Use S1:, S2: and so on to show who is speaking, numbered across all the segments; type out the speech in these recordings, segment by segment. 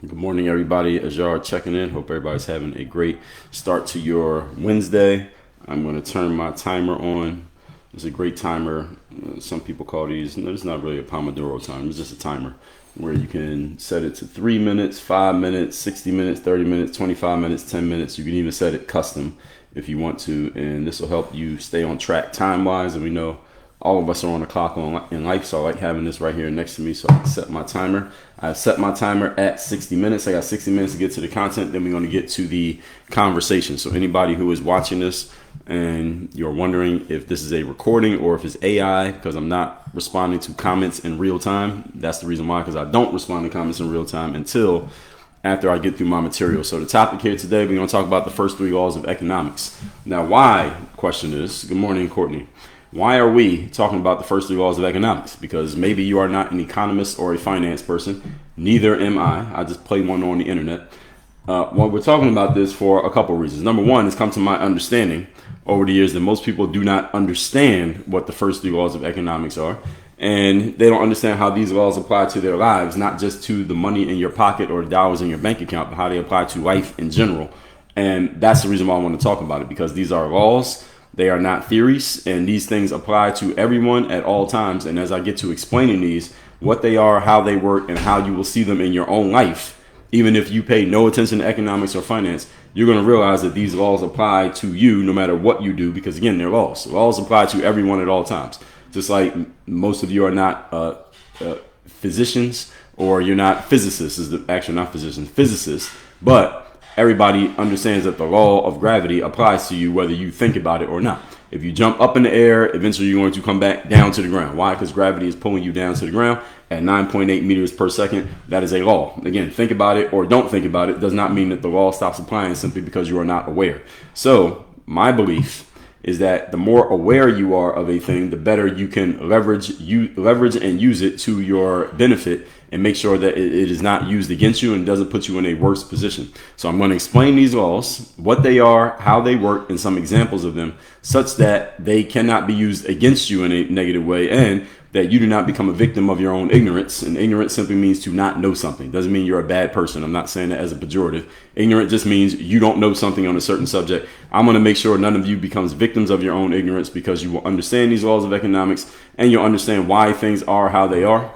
S1: Good morning, everybody. As y'all are checking in, hope everybody's having a great start to your Wednesday. I'm going to turn my timer on. It's a great timer. Some people call these, no, it's not really a Pomodoro timer, it's just a timer where you can set it to 3 minutes, 5 minutes, 60 minutes, 30 minutes, 25 minutes, 10 minutes. You can even set it custom if you want to, and this will help you stay on track time-wise. And we know all of us are on the clock in life, so I like having this right here next to me so I can set my timer. I've set my timer at 60 minutes. I got 60 minutes to get to the content, then we're going to get to the conversation. So anybody who is watching this and you're wondering if this is a recording or if it's AI, because I'm not responding to comments in real time, that's the reason why, because I don't respond to comments in real time until after I get through my material. So the topic here today, we're going to talk about the first 3 laws of economics. Now, why, question is, good morning, Courtney. Why are we talking about the first 3 laws of economics? Because maybe you are not an economist or a finance person. Neither am I. I just play one on the internet. Well, we're talking about this for a couple of reasons. Number one, it's come to my understanding over the years that most people do not understand what the first 3 laws of economics are. And they don't understand how these laws apply to their lives, not just to the money in your pocket or dollars in your bank account, but how they apply to life in general. And that's the reason why I want to talk about it, because these are laws. They are not theories, and these things apply to everyone at all times. And as I get to explaining these, what they are, how they work, and how you will see them in your own life, even if you pay no attention to economics or finance, you're going to realize that these laws apply to you no matter what you do, because again, they're laws. Laws apply to everyone at all times. Just like most of you are not physicians, or you're not physicists, actually not physicians, physicists, but everybody understands that the law of gravity applies to you whether you think about it or not. If you jump up in the air, eventually you're going to come back down to the ground. Why? Because gravity is pulling you down to the ground at 9.8 meters per second. That is a law. Again, think about it or don't think about it does not mean that the law stops applying simply because you are not aware. So my belief is that the more aware you are of a thing, the better you can leverage and use it to your benefit, and make sure that it is not used against you and doesn't put you in a worse position. So I'm going to explain these laws, what they are, how they work, and some examples of them, such that they cannot be used against you in a negative way, and that you do not become a victim of your own ignorance. And ignorance simply means to not know something. Doesn't mean you're a bad person. I'm not saying that as a pejorative. Ignorant just means you don't know something on a certain subject. I'm going to make sure none of you becomes victims of your own ignorance, because you will understand these laws of economics and you'll understand why things are how they are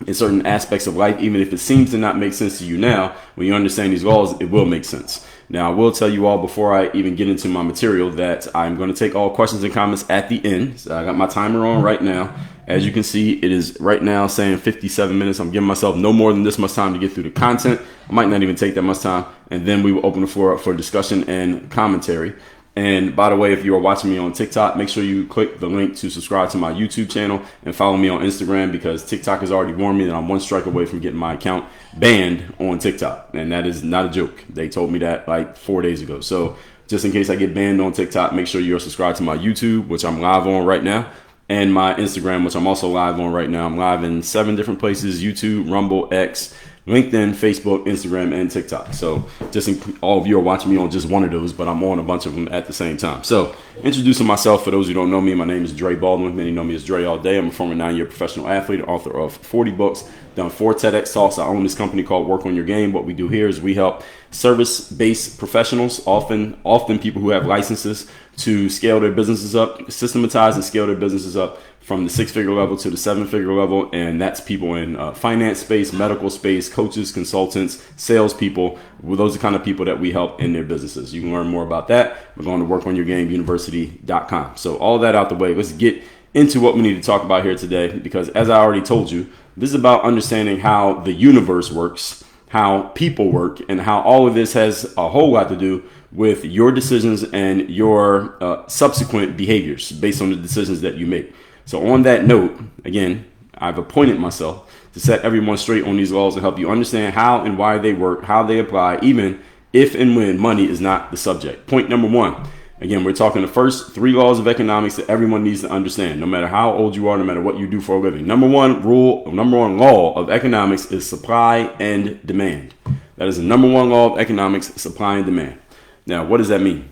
S1: in certain aspects of life. Even if it seems to not make sense to you now, when you understand these laws, it will make sense. Now, I will tell you all before I even get into my material that I'm going to take all questions and comments at the end. So I got my timer on right now. As you can see, it is right now saying 57 minutes. I'm giving myself no more than this much time to get through the content. I might not even take that much time. And then we will open the floor up for discussion and commentary. And by the way, if you are watching me on TikTok, make sure you click the link to subscribe to my YouTube channel and follow me on Instagram, because TikTok has already warned me that I'm one strike away from getting my account banned on TikTok. And that is not a joke. They told me that like 4 days ago. So just in case I get banned on TikTok, make sure you're subscribed to my YouTube, which I'm live on right now, and my Instagram, which I'm also live on right now. I'm live in 7 different places: YouTube, Rumble, X, LinkedIn, Facebook, Instagram, and TikTok. So just all of you are watching me on just one of those, but I'm on a bunch of them at the same time. So introducing myself, for those who don't know me, my name is Baldwin. Many know me as Dre all day. I'm a former 9-year professional athlete, author of 40 books, done 4 TEDx talks. I own this company called Work on Your Game. What we do here is we help service-based professionals, often people who have licenses, to scale their businesses up, systematize and scale their businesses up from the 6-figure level to the 7-figure level. And that's people in finance space, medical space, coaches, consultants, salespeople. Well, those are the kind of people that we help in their businesses. You can learn more about that by going to workonyourgameuniversity.com. So all that out the way, let's get into what we need to talk about here today, because as I already told you, this is about understanding how the universe works, how people work, and how all of this has a whole lot to do with your decisions and your subsequent behaviors based on the decisions that you make. So on that note, again, I've appointed myself to set everyone straight on these laws and help you understand how and why they work, how they apply, even if and when money is not the subject. Point number 1. Again, we're talking the first 3 laws of economics that everyone needs to understand, no matter how old you are, no matter what you do for a living. Number one law of economics is supply and demand. That is the number 1 law of economics, supply and demand. Now, what does that mean?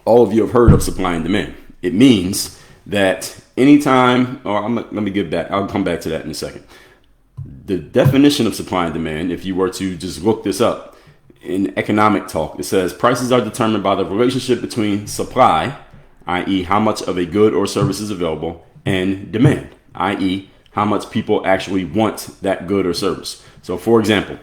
S1: All of you have heard of supply and demand. It means that anytime, let me get back. I'll come back to that in a second. the definition of supply and demand, if you were to just look this up in economic talk, it says prices are determined by the relationship between supply, i.e. how much of a good or service is available, and demand, i.e. how much people actually want that good or service. So for example,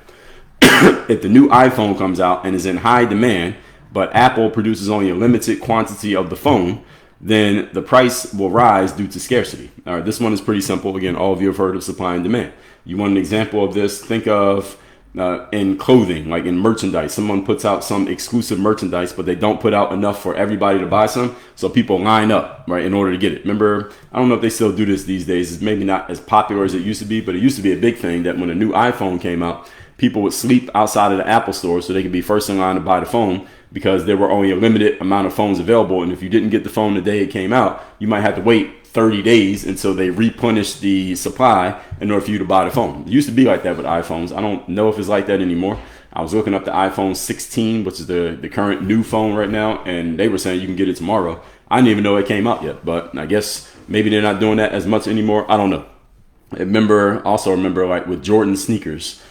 S1: if the new iPhone comes out and is in high demand, but Apple produces only a limited quantity of the phone, then the price will rise due to scarcity. All right, this one is pretty simple. Again, all of you have heard of supply and demand. You want an example of this? Think of in clothing, like in merchandise. Someone puts out some exclusive merchandise, but they don't put out enough for everybody to buy some. So people line up, right, in order to get it. Remember, I don't know if they still do this these days. It's maybe not as popular as it used to be, but it used to be a big thing that when a new iPhone came out, people would sleep outside of the Apple store so they could be first in line to buy the phone, because there were only a limited amount of phones available. And if you didn't get the phone the day it came out, you might have to wait 30 days until they replenish the supply in order for you to buy the phone. It used to be like that with iPhones. I don't know if it's like that anymore. I was looking up the iPhone 16, which is the current new phone right now, and they were saying you can get it tomorrow. I didn't even know it came out yet, but I guess maybe they're not doing that as much anymore. I don't know. Also remember like with Jordan sneakers,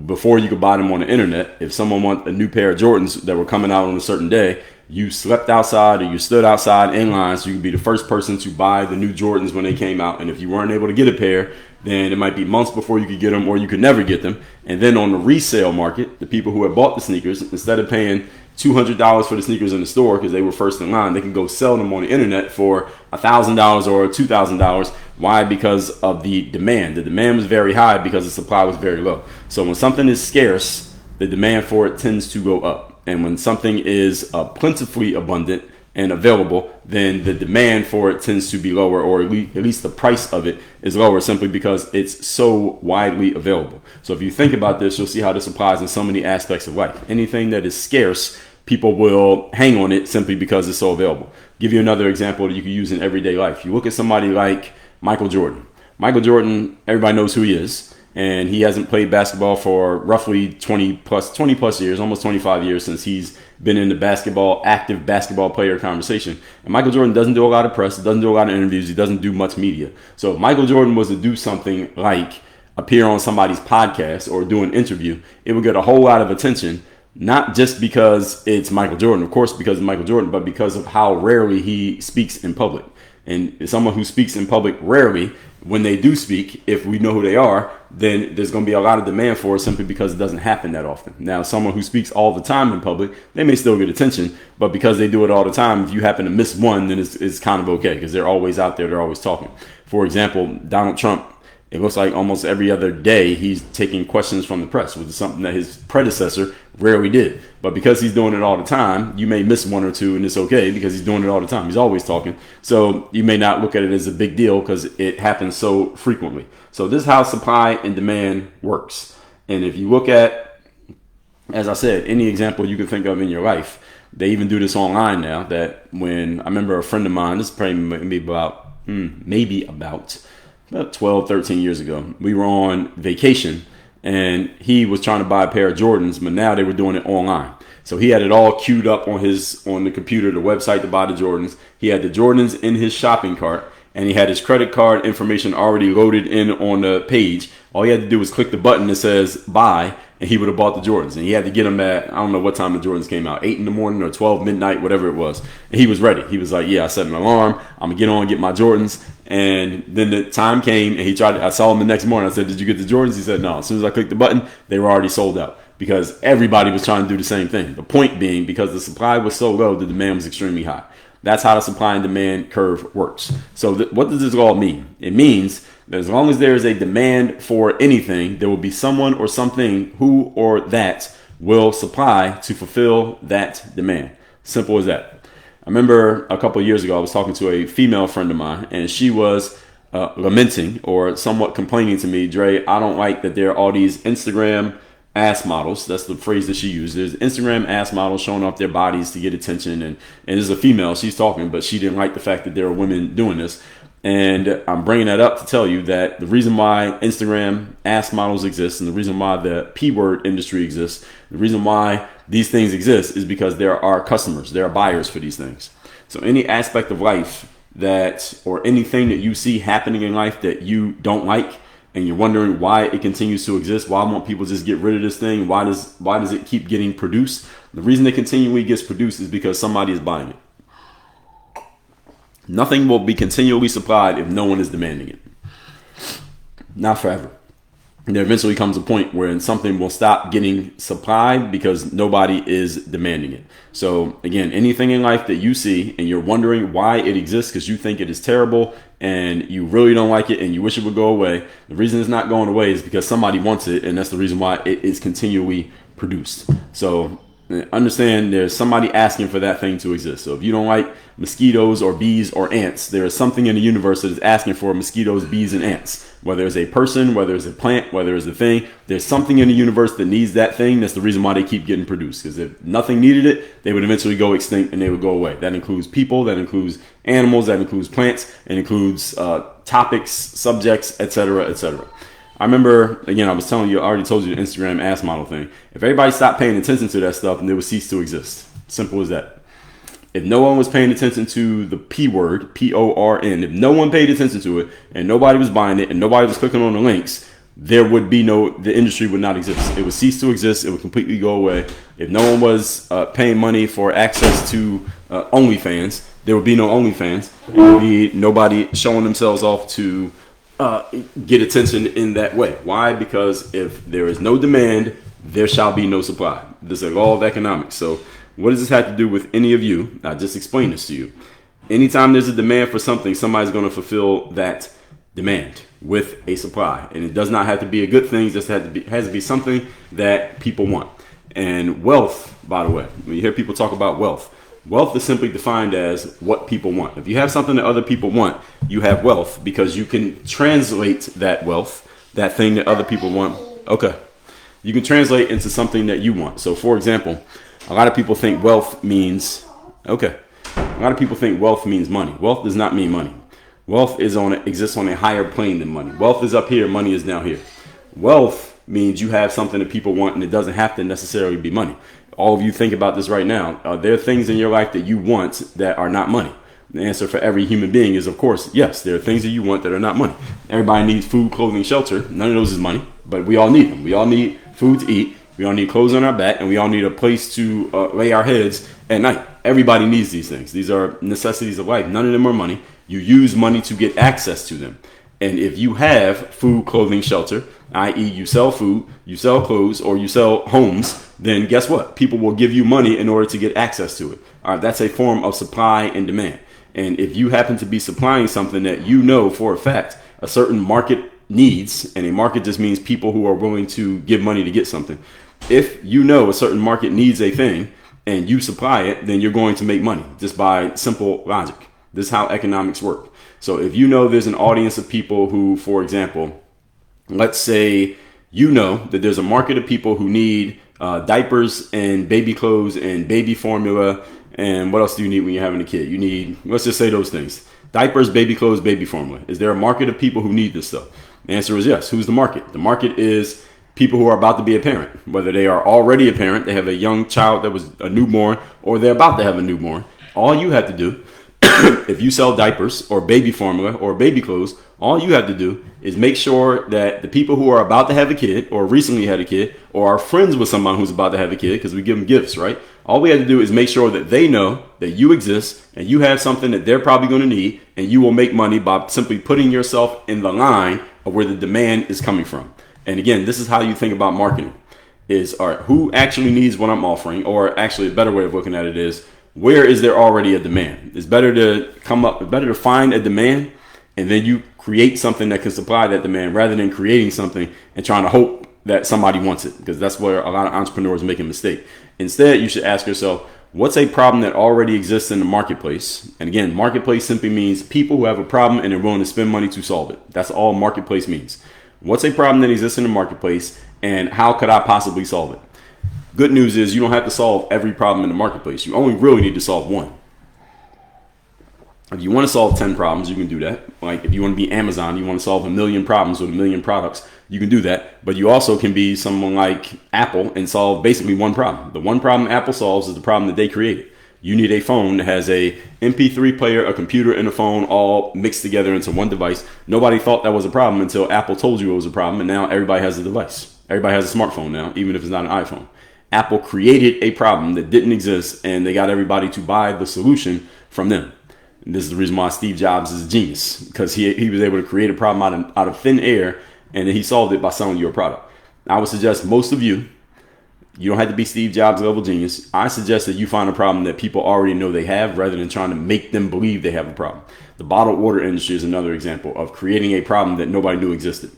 S1: before you could buy them on the internet, if someone wanted a new pair of Jordans that were coming out on a certain day, you slept outside or you stood outside in line so you could be the first person to buy the new Jordans when they came out. And if you weren't able to get a pair, then it might be months before you could get them, or you could never get them. And then on the resale market, the people who had bought the sneakers, instead of paying $200 for the sneakers in the store because they were first in line, they can go sell them on the internet for $1,000 or $2,000. Why? Because of the demand. The demand was very high because the supply was very low. So when something is scarce, the demand for it tends to go up. And when something is plentifully abundant and available, then the demand for it tends to be lower, or at least the price of it is lower, simply because it's so widely available. So if you think about this, you'll see how this applies in so many aspects of life. Anything that is scarce, people will hang on it simply because it's so available. Give you another example that you can use in everyday life. You look at somebody like Michael Jordan. Michael Jordan, everybody knows who he is. And he hasn't played basketball for roughly 20 plus years, almost 25 years since he's been in the active basketball player conversation. And Michael Jordan doesn't do a lot of press, doesn't do a lot of interviews, he doesn't do much media. So if Michael Jordan was to do something like appear on somebody's podcast or do an interview, it would get a whole lot of attention, not just because it's Michael Jordan, of course, because of Michael Jordan, but because of how rarely he speaks in public. And someone who speaks in public rarely, when they do speak, if we know who they are, then there's going to be a lot of demand for it simply because it doesn't happen that often. Now, someone who speaks all the time in public, they may still get attention, but because they do it all the time, if you happen to miss one, then it's kind of okay because they're always out there, they're always talking. For example, Donald Trump, it looks like almost every other day he's taking questions from the press, which is something that his predecessor rarely did. But because he's doing it all the time, you may miss one or two, and it's okay because he's doing it all the time. He's always talking. So you may not look at it as a big deal because it happens so frequently. So this is how supply and demand works. And if you look at, as I said, any example you can think of in your life, they even do this online now. That when I remember a friend of mine, this is probably maybe about 12, 13 years ago, we were on vacation and he was trying to buy a pair of Jordans, but now they were doing it online. So he had it all queued up on the computer, the website to buy the Jordans. He had the Jordans in his shopping cart and he had his credit card information already loaded in on the page. All he had to do was click the button that says buy, and he would have bought the Jordans. And he had to get them at, I don't know what time the Jordans came out, 8 in the morning or 12 midnight, whatever it was. And he was ready. He was like, yeah, I set an alarm. I'm going to get on and get my Jordans. And then the time came and I saw him the next morning. I said, did you get the Jordans? He said, no. As soon as I clicked the button, they were already sold out because everybody was trying to do the same thing. The point being, because the supply was so low, the demand was extremely high. That's how the supply and demand curve works. So what does this all mean? It means that as long as there is a demand for anything, there will be someone or something who or that will supply to fulfill that demand. Simple as that. I remember a couple of years ago, I was talking to a female friend of mine, and she was lamenting or somewhat complaining to me, Dre, I don't like that there are all these Instagram ass models. That's the phrase that she used. There's Instagram ass models showing off their bodies to get attention. And as a female, she's talking, but she didn't like the fact that there are women doing this. And I'm bringing that up to tell you that the reason why Instagram ass models exist and the reason why the P-word industry exists, the reason why these things exist is because there are customers, there are buyers for these things. So any aspect of life or anything that you see happening in life that you don't like, and you're wondering why it continues to exist, why won't people just get rid of this thing? Why does it keep getting produced? The reason it continually gets produced is because somebody is buying it. Nothing will be continually supplied if no one is demanding it. Not forever. And there eventually comes a point where something will stop getting supplied because nobody is demanding it. So again, anything in life that you see and you're wondering why it exists because you think it is terrible and you really don't like it and you wish it would go away, the reason it's not going away is because somebody wants it, and that's the reason why it is continually produced. So understand there's somebody asking for that thing to exist. So if you don't like mosquitoes or bees or ants, there is something in the universe that is asking for mosquitoes, bees, and ants. Whether it's a person, whether it's a plant, whether it's a thing, there's something in the universe that needs that thing. That's the reason why they keep getting produced. Because if nothing needed it, they would eventually go extinct and they would go away. That includes people, that includes animals, that includes plants, it includes topics, subjects, etc., etc. I remember, again, I was telling you, I already told you the Instagram ass model thing. If everybody stopped paying attention to that stuff, then it would cease to exist. Simple as that. If no one was paying attention to the P word, P-O-R-N, if no one paid attention to it and nobody was buying it and nobody was clicking on the links, there would be the industry would not exist. It would cease to exist. It would completely go away. If no one was paying money for access to OnlyFans, there would be no OnlyFans. There would be nobody showing themselves off to get attention in that way. Why? Because if there is no demand, there shall be no supply. This is a law of economics. So what does this have to do with any of you? I just explained this to you. Anytime there's a demand for something, somebody's going to fulfill that demand with a supply. And it does not have to be a good thing. It just has to be something that people want. And wealth, by the way, when you hear people talk about wealth, wealth is simply defined as what people want. If you have something that other people want, you have wealth because you can translate that wealth, that thing that other people want. Okay. You can translate into something that you want. So for example, a lot of people think wealth means, a lot of people think wealth means money. Wealth does not mean money. Wealth exists on a higher plane than money. Wealth is up here, money is down here. Wealth means you have something that people want, and it doesn't have to necessarily be money. All of you think about this right now. Are there things in your life that you want that are not money? The answer for every human being is, of course, yes. There are things that you want that are not money. Everybody needs food, clothing, shelter. None of those is money, but we all need them. We all need food to eat. We all need clothes on our back, and we all need a place to lay our heads at night. Everybody needs these things. These are necessities of life. None of them are money. You use money to get access to them. And if you have food, clothing, shelter, i.e. you sell food, you sell clothes, or you sell homes, then guess what? People will give you money in order to get access to it. All right, that's a form of supply and demand. And if you happen to be supplying something that you know for a fact a certain market needs, and a market just means people who are willing to give money to get something. If you know a certain market needs a thing and you supply it, then you're going to make money just by simple logic. This is how economics work. So if you know there's an audience of people who, for example, let's say you know that there's a market of people who need diapers and baby clothes and baby formula. And what else do you need when you're having a kid? You need, let's just say those things. Diapers, baby clothes, baby formula. Is there a market of people who need this stuff? The answer is yes. Who's the market? The market is people who are about to be a parent. Whether they are already a parent, they have a young child that was a newborn, or they're about to have a newborn. All you have to do, if you sell diapers or baby formula or baby clothes, all you have to do is make sure that the people who are about to have a kid or recently had a kid or are friends with someone who's about to have a kid, because we give them gifts, right? All we have to do is make sure that they know that you exist and you have something that they're probably going to need, and you will make money by simply putting yourself in the line of where the demand is coming from. And again, this is how you think about marketing is, all right, who actually needs what I'm offering? Or actually a better way of looking at it is, where is there already a demand? It's better to find a demand and then you create something that can supply that demand rather than creating something and trying to hope that somebody wants it, because that's where a lot of entrepreneurs make a mistake. Instead, you should ask yourself, what's a problem that already exists in the marketplace? And again, marketplace simply means people who have a problem and they're willing to spend money to solve it. That's all marketplace means. What's a problem that exists in the marketplace and how could I possibly solve it? Good news is you don't have to solve every problem in the marketplace. You only really need to solve one. If you want to solve 10 problems, you can do that. Like if you want to be Amazon, you want to solve 1 million problems with 1 million products, you can do that. But you also can be someone like Apple and solve basically one problem. The one problem Apple solves is the problem that they created. You need a phone that has a MP3 player, a computer, and a phone all mixed together into one device. Nobody thought that was a problem until Apple told you it was a problem, and now everybody has a device. Everybody has a smartphone now, even if it's not an iPhone. Apple created a problem that didn't exist, and they got everybody to buy the solution from them. And this is the reason why Steve Jobs is a genius, because he was able to create a problem out of thin air, and then he solved it by selling you a product. I would suggest most of you don't have to be Steve Jobs level genius. I suggest that you find a problem that people already know they have rather than trying to make them believe they have a problem. The bottled water industry is another example of creating a problem that nobody knew existed.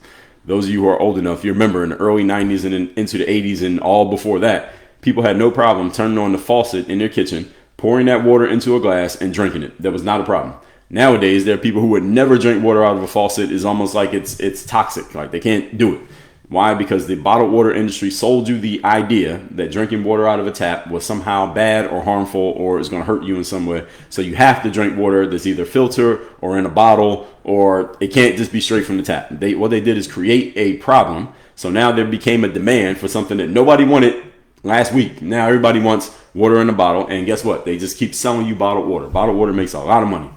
S1: Those of you who are old enough, you remember in the early 90s and into the 80s and all before that, people had no problem turning on the faucet in their kitchen, pouring that water into a glass and drinking it. That was not a problem. Nowadays, there are people who would never drink water out of a faucet. It's almost like it's toxic. Like they can't do it. Why? Because the bottled water industry sold you the idea that drinking water out of a tap was somehow bad or harmful or is going to hurt you in some way. So you have to drink water that's either filtered or in a bottle, or it can't just be straight from the tap. What they did is create a problem. So now there became a demand for something that nobody wanted last week. Now everybody wants water in a bottle. And guess what? They just keep selling you bottled water. Bottled water makes a lot of money.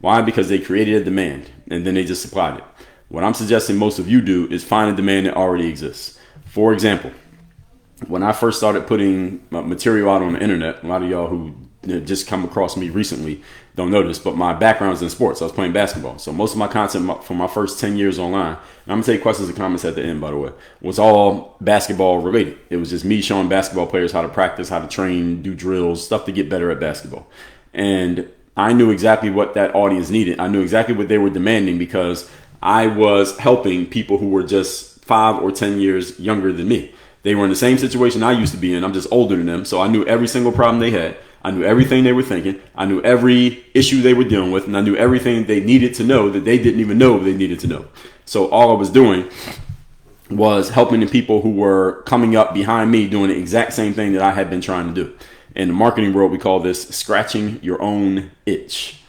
S1: Why? Because they created a demand and then they just supplied it. What I'm suggesting most of you do is find a demand that already exists. For example, when I first started putting material out on the internet, a lot of y'all who just come across me recently don't know this, but my background is in sports. I was playing basketball. So most of my content for my first 10 years online, and I'm going to take questions and comments at the end, by the way, was all basketball related. It was just me showing basketball players how to practice, how to train, do drills, stuff to get better at basketball. And I knew exactly what that audience needed. I knew exactly what they were demanding because I was helping people who were just 5 or 10 years younger than me. They were in the same situation I used to be in. I'm just older than them. So I knew every single problem they had. I knew everything they were thinking. I knew every issue they were dealing with. And I knew everything they needed to know that they didn't even know they needed to know. So all I was doing was helping the people who were coming up behind me doing the exact same thing that I had been trying to do. In the marketing world, we call this scratching your own itch.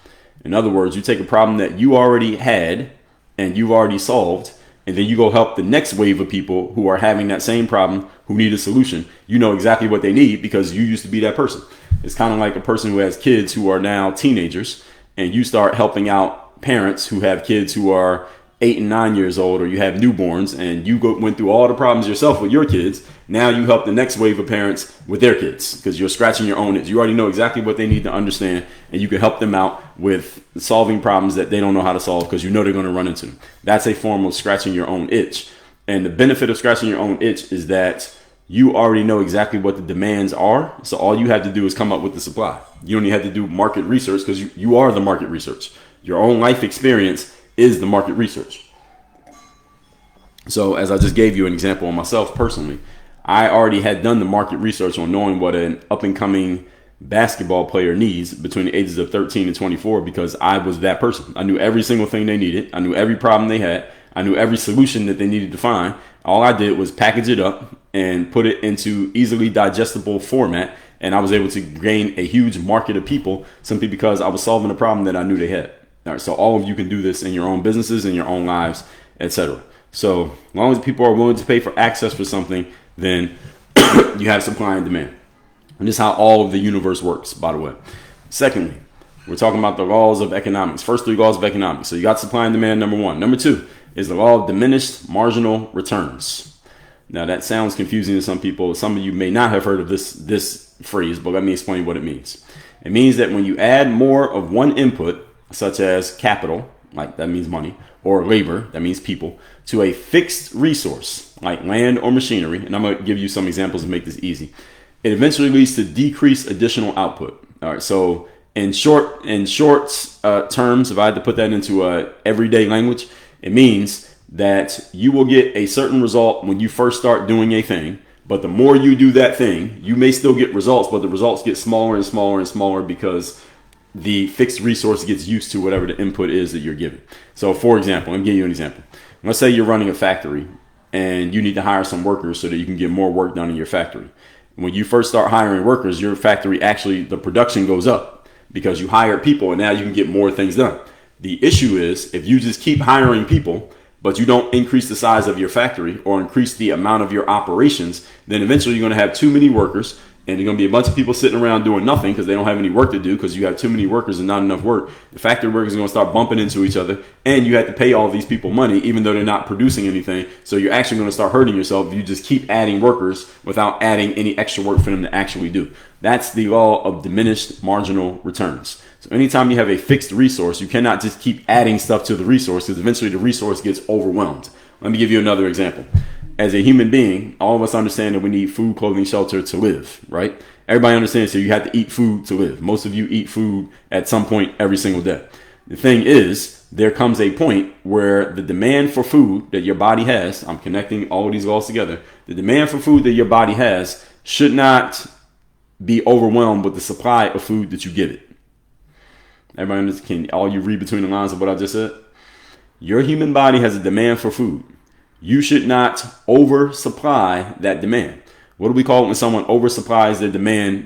S1: In other words, you take a problem that you already had and you've already solved, and then you go help the next wave of people who are having that same problem, who need a solution. You know exactly what they need because you used to be that person. It's kind of like a person who has kids who are now teenagers, and you start helping out parents who have kids who are 8 and 9 years old, or you have newborns, and you went through all the problems yourself with your kids. Now you help the next wave of parents with their kids because you're scratching your own itch. You already know exactly what they need to understand, and you can help them out with solving problems that they don't know how to solve because you know they're going to run into them. That's a form of scratching your own itch. And the benefit of scratching your own itch is that you already know exactly what the demands are. So all you have to do is come up with the supply. You don't even have to do market research because you are the market research. Your own life experience is the market research. So as I just gave you an example on myself personally, I already had done the market research on knowing what an up and coming basketball player needs between the ages of 13 and 24 because I was that person. I knew every single thing they needed. I knew every problem they had. I knew every solution that they needed to find. All I did was package it up and put it into easily digestible format. And I was able to gain a huge market of people simply because I was solving a problem that I knew they had. All right, so all of you can do this in your own businesses, in your own lives, etc. So as long as people are willing to pay for access for something, then you have supply and demand. And this is how all of the universe works, by the way. Secondly, we're talking about the laws of economics. First 3 laws of economics. So you got supply and demand, number 1. Number 2 is the law of diminished marginal returns. Now that sounds confusing to some people. Some of you may not have heard of this phrase, but let me explain what it means. It means that when you add more of one input, such as capital, like that means money, or labor, that means people, to a fixed resource, like land or machinery, and I'm going to give you some examples to make this easy, it eventually leads to decreased additional output. All right, so in short terms, if I had to put that into everyday language, it means that you will get a certain result when you first start doing a thing, but the more you do that thing, you may still get results, but the results get smaller and smaller and smaller because the fixed resource gets used to whatever the input is that you're given. So for example, let me give you an example. Let's say you're running a factory and you need to hire some workers so that you can get more work done in your factory. When you first start hiring workers, your factory actually, the production goes up because you hired people and now you can get more things done. The issue is if you just keep hiring people, but you don't increase the size of your factory or increase the amount of your operations, then eventually you're going to have too many workers and there's going to be a bunch of people sitting around doing nothing because they don't have any work to do because you have too many workers and not enough work. The factory workers are going to start bumping into each other, and you have to pay all these people money even though they're not producing anything. So you're actually going to start hurting yourself if you just keep adding workers without adding any extra work for them to actually do. That's the law of diminished marginal returns. So anytime you have a fixed resource, you cannot just keep adding stuff to the resource because eventually the resource gets overwhelmed. Let me give you another example. As a human being, all of us understand that we need food, clothing, shelter to live, right? Everybody understands that you have to eat food to live. Most of you eat food at some point every single day. The thing is, there comes a point where the demand for food that your body has, I'm connecting all of these laws together, the demand for food that your body has should not be overwhelmed with the supply of food that you give it. Everybody understand? Can all you read between the lines of what I just said? Your human body has a demand for food. You should not oversupply that demand. What do we call it when someone oversupplies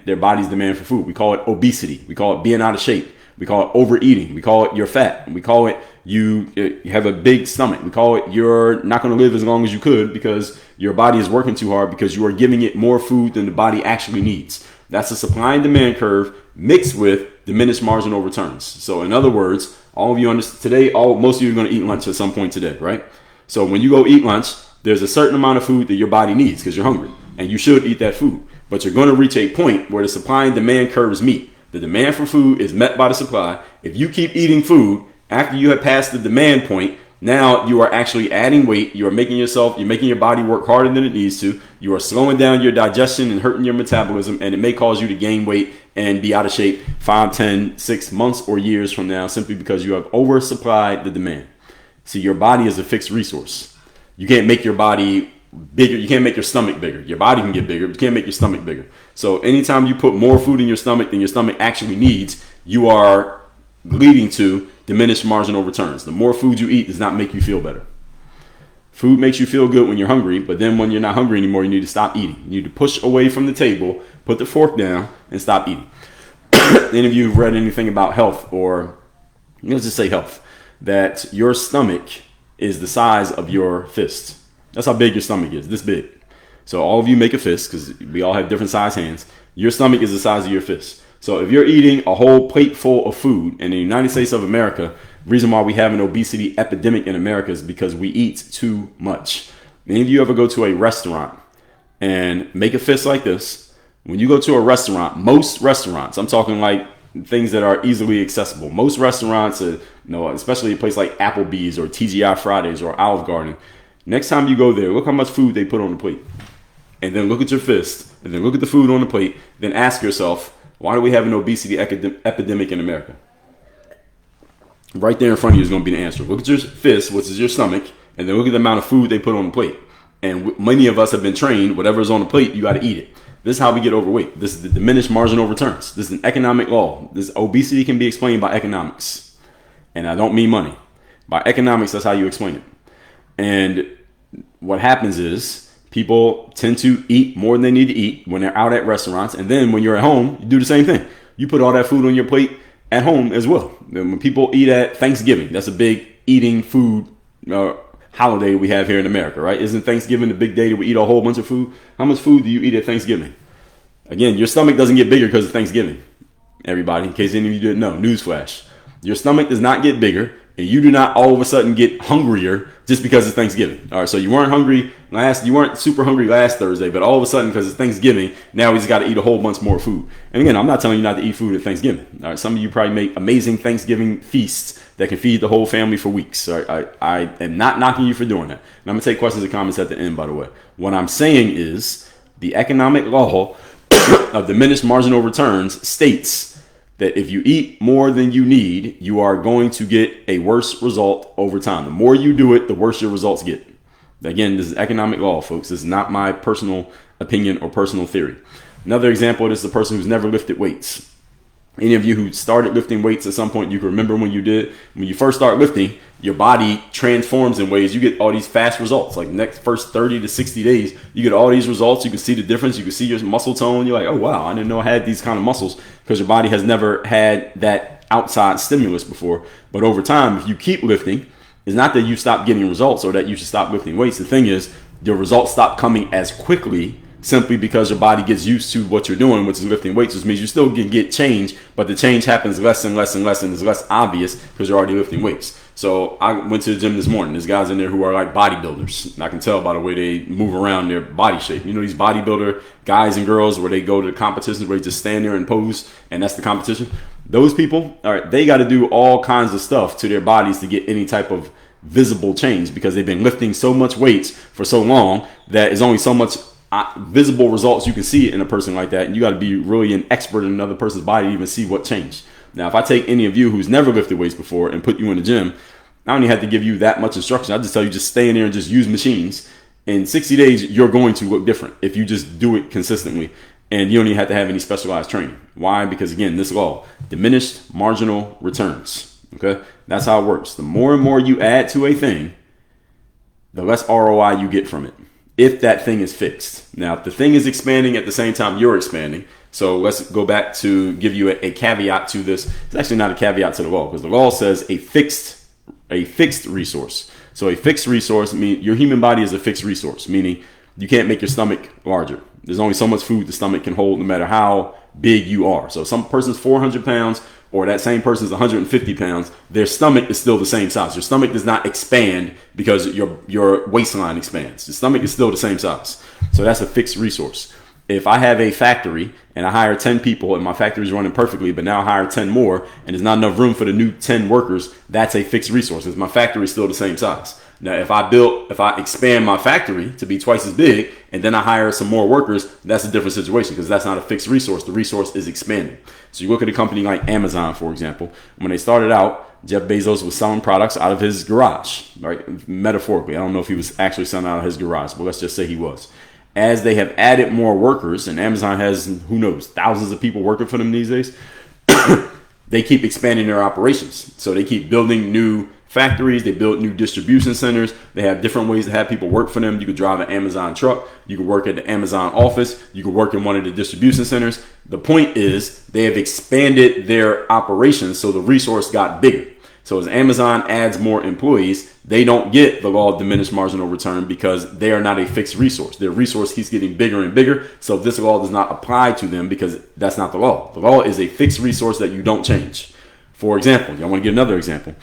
S1: their body's demand for food? We call it obesity. We call it being out of shape. We call it overeating. We call it you're fat. We call it you have a big stomach. We call it you're not going to live as long as you could because your body is working too hard because you are giving it more food than the body actually needs. That's a supply and demand curve mixed with diminished marginal returns. So in other words, all of you understand today, most of you are going to eat lunch at some point today, right? So when you go eat lunch, there's a certain amount of food that your body needs because you're hungry and you should eat that food. But you're going to reach a point where the supply and demand curves meet. The demand for food is met by the supply. If you keep eating food after you have passed the demand point, now you are actually adding weight. You're making your body work harder than it needs to. You are slowing down your digestion and hurting your metabolism, and it may cause you to gain weight and be out of shape 5, 10, 6 months or years from now simply because you have oversupplied the demand. See, your body is a fixed resource. You can't make your body bigger. You can't make your stomach bigger. Your body can get bigger, but you can't make your stomach bigger. So anytime you put more food in your stomach than your stomach actually needs, you are leading to diminished marginal returns. The more food you eat does not make you feel better. Food makes you feel good when you're hungry, but then when you're not hungry anymore, you need to stop eating. You need to push away from the table, put the fork down, and stop eating. Any of you who've read anything about health, or let's just say health, that your stomach is the size of your fist. That's how big your stomach is, this big. So all of you make a fist because we all have different size hands. Your stomach is the size of your fist. So if you're eating a whole plate full of food in the United States of America, the reason why we have an obesity epidemic in America is because we eat too much. Any of you ever go to a restaurant and make a fist like this? When you go to a restaurant, most restaurants, I'm talking like things that are easily accessible. Most restaurants, especially a place like Applebee's or TGI Fridays or Olive Garden, next time you go there, look how much food they put on the plate. And then look at your fist, and then look at the food on the plate, then ask yourself, why do we have an obesity epidemic in America? Right there in front of you is going to be the answer. Look at your fist, which is your stomach, and then look at the amount of food they put on the plate. And many of us have been trained, whatever's on the plate, you got to eat it. This is how we get overweight. This is the diminished marginal returns. This is an economic law. This obesity can be explained by economics. And I don't mean money. By economics, that's how you explain it. And what happens is people tend to eat more than they need to eat when they're out at restaurants. And then when you're at home, you do the same thing. You put all that food on your plate at home as well. And when people eat at Thanksgiving, that's a big eating food holiday we have here in America, right? Isn't Thanksgiving the big day that we eat a whole bunch of food? How much food do you eat at Thanksgiving? Again, your stomach doesn't get bigger because of Thanksgiving. Everybody, in case any of you didn't know, newsflash. Your stomach does not get bigger, and you do not all of a sudden get hungrier just because it's Thanksgiving. All right, so you weren't super hungry last Thursday, but all of a sudden because it's Thanksgiving, now we just got to eat a whole bunch more food. And again, I'm not telling you not to eat food at Thanksgiving. All right, some of you probably make amazing Thanksgiving feasts that can feed the whole family for weeks. All right, I am not knocking you for doing that. And I'm going to take questions and comments at the end, by the way. What I'm saying is the economic law of diminished marginal returns states that if you eat more than you need, you are going to get a worse result over time. The more you do it, the worse your results get. Again, this is economic law, folks. This is not my personal opinion or personal theory. Another example is the person who's never lifted weights. Any of you who started lifting weights at some point, you can remember when you did. When you first start lifting, your body transforms in ways. You get all these fast results. Like the first 30 to 60 days, you get all these results. You can see the difference. You can see your muscle tone. You're like, oh, wow, I didn't know I had these kind of muscles because your body has never had that outside stimulus before. But over time, if you keep lifting, it's not that you stop getting results or that you should stop lifting weights. The thing is, your results stop coming as quickly simply because your body gets used to what you're doing, which is lifting weights, which means you still can get change, but the change happens less and less and less, and is less obvious because you're already lifting weights. So I went to the gym this morning. There's guys in there who are like bodybuilders. And I can tell by the way they move around their body shape. You know, these bodybuilder guys and girls where they go to the competitions where they just stand there and pose, and that's the competition. Those people, all right, they got to do all kinds of stuff to their bodies to get any type of visible change because they've been lifting so much weights for so long that there's only so much visible results you can see in a person like that. And you got to be really an expert in another person's body to even see what changed. Now, if I take any of you who's never lifted weights before and put you in the gym, I don't even have to give you that much instruction. I just tell you, just stay in there and just use machines. In 60 days, you're going to look different if you just do it consistently. And you don't even have to have any specialized training. Why? Because again, this law, diminished marginal returns. Okay, that's how it works. The more and more you add to a thing, the less ROI you get from it, if that thing is fixed. Now, if the thing is expanding at the same time you're expanding, so let's go back to give you a caveat to this. It's actually not a caveat to the law because the law says a fixed resource. So a fixed resource means your human body is a fixed resource, meaning you can't make your stomach larger. There's only so much food the stomach can hold no matter how big you are. So if some person's 400 pounds or that same person's 150 pounds, their stomach is still the same size. Your stomach does not expand because your waistline expands. The stomach is still the same size. So that's a fixed resource. If I have a factory and I hire 10 people and my factory is running perfectly, but now I hire 10 more and there's not enough room for the new 10 workers, that's a fixed resource because my factory is still the same size. Now, if I expand my factory to be twice as big and then I hire some more workers, that's a different situation because that's not a fixed resource. The resource is expanding. So you look at a company like Amazon, for example. When they started out, Jeff Bezos was selling products out of his garage, right? Metaphorically. I don't know if he was actually selling out of his garage, but let's just say he was. As they have added more workers, and Amazon has, who knows, thousands of people working for them these days, they keep expanding their operations. So they keep building new factories, they build new distribution centers, they have different ways to have people work for them. You could drive an Amazon truck, you could work at the Amazon office, you could work in one of the distribution centers. The point is they have expanded their operations so the resource got bigger. So as Amazon adds more employees, they don't get the law of diminished marginal return because they are not a fixed resource. Their resource keeps getting bigger and bigger. So this law does not apply to them because that's not the law. The law is a fixed resource that you don't change. For example, I want to give another example.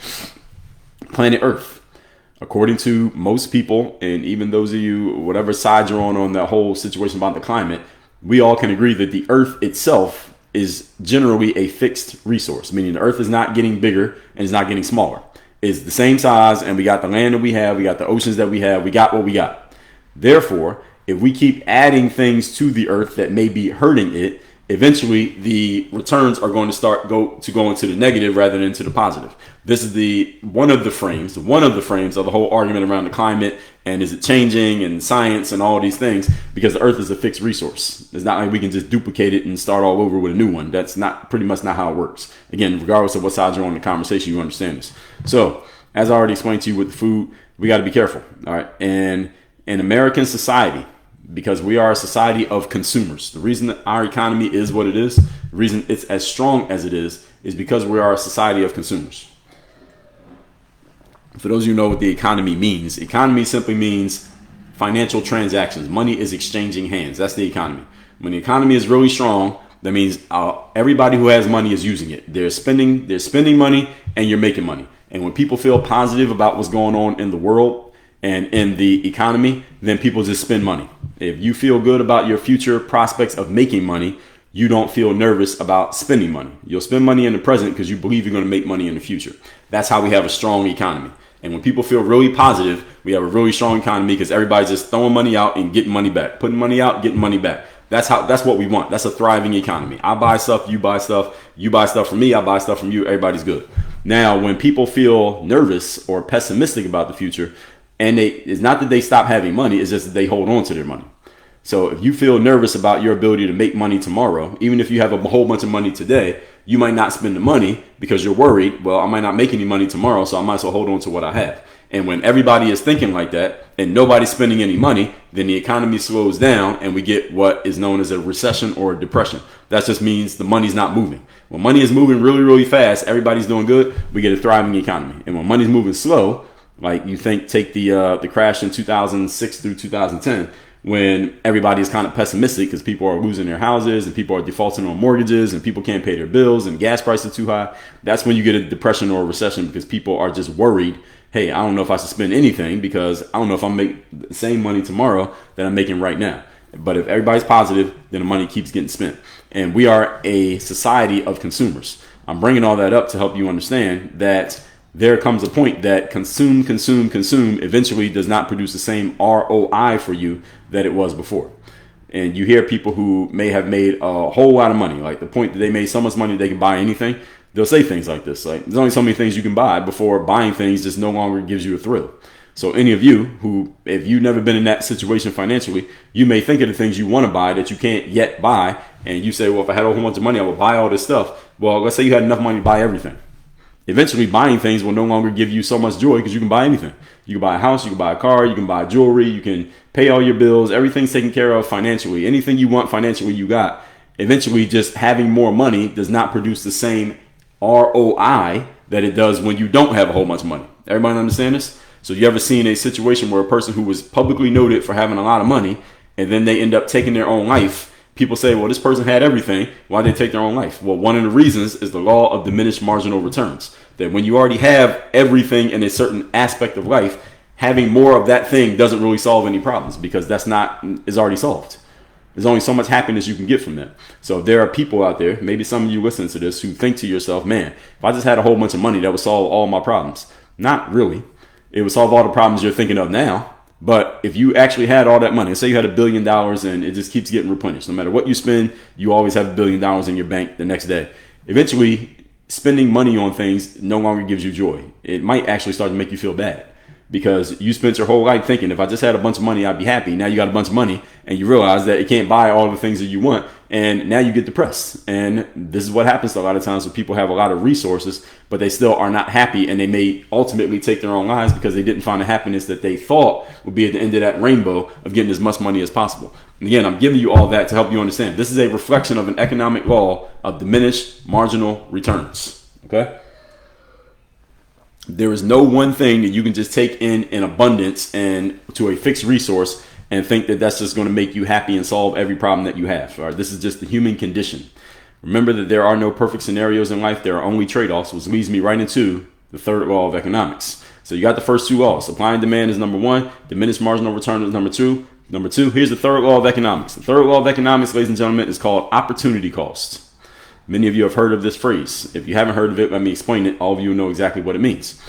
S1: Planet Earth. According to most people, and even those of you, whatever side you're on that whole situation about the climate, we all can agree that the Earth itself is generally a fixed resource, meaning the Earth is not getting bigger and it's not getting smaller. It's the same size, and we got the land that we have, we got the oceans that we have, we got what we got. Therefore, if we keep adding things to the Earth that may be hurting it, eventually the returns are going to go into the negative rather than into the positive. This is one of the frames of the whole argument around the climate and is it changing and science and all these things, because the Earth is a fixed resource. It's not like we can just duplicate it and start all over with a new one. That's pretty much not how it works. Again, regardless of what side you're on in the conversation, you understand this. So as I already explained to you with the food, we got to be careful. All right. And in American society, because we are a society of consumers, the reason that our economy is what it is, the reason it's as strong as it is because we are a society of consumers. For those of you who know what the economy simply means financial transactions. Money is exchanging hands. That's the economy. When the economy is really strong, that means everybody who has money is using it. They're spending money and you're making money. And when people feel positive about what's going on in the world and in the economy, then people just spend money. If you feel good about your future prospects of making money, you don't feel nervous about spending money. You'll spend money in the present because you believe you're going to make money in the future. That's how we have a strong economy. And when people feel really positive, we have a really strong economy because everybody's just throwing money out and getting money back, putting money out, getting money back. That's what we want. That's a thriving economy. I buy stuff, you buy stuff from me, I buy stuff from you, everybody's good. Now, when people feel nervous or pessimistic about the future, and it's not that they stop having money, it's just that they hold on to their money. So if you feel nervous about your ability to make money tomorrow, even if you have a whole bunch of money today, you might not spend the money because you're worried, well, I might not make any money tomorrow, so I might as well hold on to what I have. And when everybody is thinking like that and nobody's spending any money, then the economy slows down and we get what is known as a recession or a depression. That just means the money's not moving. When money is moving really, really fast, everybody's doing good, we get a thriving economy. And when money's moving slow, like take the crash in 2006 through 2010, when everybody is kind of pessimistic because people are losing their houses and people are defaulting on mortgages and people can't pay their bills and gas prices are too high. That's when you get a depression or a recession because people are just worried. Hey, I don't know if I should spend anything because I don't know if I'm make the same money tomorrow that I'm making right now. But if everybody's positive, then the money keeps getting spent. And we are a society of consumers. I'm bringing all that up to help you understand that there comes a point that consume eventually does not produce the same ROI for you that it was before. And you hear people who may have made a whole lot of money, like the point that they made so much money they can buy anything. They'll say things like this, like there's only so many things you can buy before buying things just no longer gives you a thrill. So any of you who, if you've never been in that situation financially, you may think of the things you want to buy that you can't yet buy. And you say, well, if I had a whole bunch of money, I would buy all this stuff. Well, let's say you had enough money to buy everything. Eventually buying things will no longer give you so much joy because you can buy anything. You can buy a house, you can buy a car, you can buy jewelry, you can pay all your bills. Everything's taken care of financially. Anything you want financially, you got. Eventually just having more money does not produce the same ROI that it does when you don't have a whole bunch of money. Everybody understand this? So you ever seen a situation where a person who was publicly noted for having a lot of money and then they end up taking their own life? People say, well, this person had everything. Why did they take their own life? Well, one of the reasons is the law of diminished marginal returns. That when you already have everything in a certain aspect of life, having more of that thing doesn't really solve any problems because is already solved. There's only so much happiness you can get from that. So if there are people out there, maybe some of you listening to this, who think to yourself, man, if I just had a whole bunch of money, that would solve all my problems. Not really. It would solve all the problems you're thinking of now. But if you actually had all that money, say you had $1 billion and it just keeps getting replenished. No matter what you spend, you always have $1 billion in your bank the next day. Eventually, spending money on things no longer gives you joy. It might actually start to make you feel bad because you spent your whole life thinking if I just had a bunch of money, I'd be happy. Now you got a bunch of money and you realize that it can't buy all the things that you want. And now you get depressed. And this is what happens to a lot of times when people have a lot of resources, but they still are not happy. And they may ultimately take their own lives because they didn't find the happiness that they thought would be at the end of that rainbow of getting as much money as possible. And again, I'm giving you all that to help you understand. This is a reflection of an economic law of diminished marginal returns. Okay? There is no one thing that you can just take in abundance and to a fixed resource and think that that's just going to make you happy and solve every problem that you have. All right? This is just the human condition. Remember that there are no perfect scenarios in life. There are only trade-offs, which leads me right into the third law of economics. So you got the first two laws. Supply and demand is number one. Diminished marginal return is number two. Here's the third law of economics. The third law of economics, ladies and gentlemen, is called opportunity cost. Many of you have heard of this phrase. If you haven't heard of it, let me explain it. All of you know exactly what it means.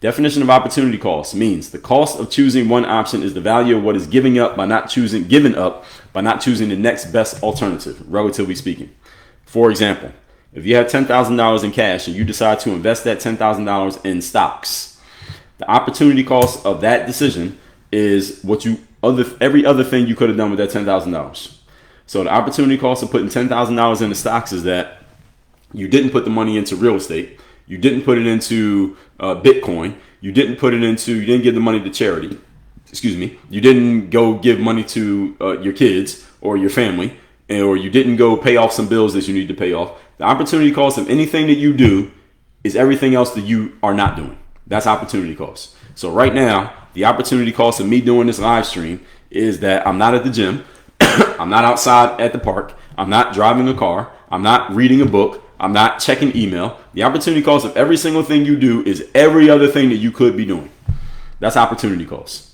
S1: Definition of opportunity cost means the cost of choosing one option is the value of what is given up by not choosing the next best alternative, relatively speaking. For example, if you have $10,000 in cash and you decide to invest that $10,000 in stocks, the opportunity cost of that decision is every other thing you could have done with that $10,000. So the opportunity cost of putting $10,000 into stocks is that you didn't put the money into real estate. You didn't put it into Bitcoin. You didn't give the money to charity. You didn't go give money to your kids or your family, or you didn't go pay off some bills that you need to pay off. The opportunity cost of anything that you do is everything else that you are not doing. That's opportunity cost. So right now, the opportunity cost of me doing this live stream is that I'm not at the gym. I'm not outside at the park. I'm not driving a car. I'm not reading a book. I'm not checking email. The opportunity cost of every single thing you do is every other thing that you could be doing. That's opportunity cost.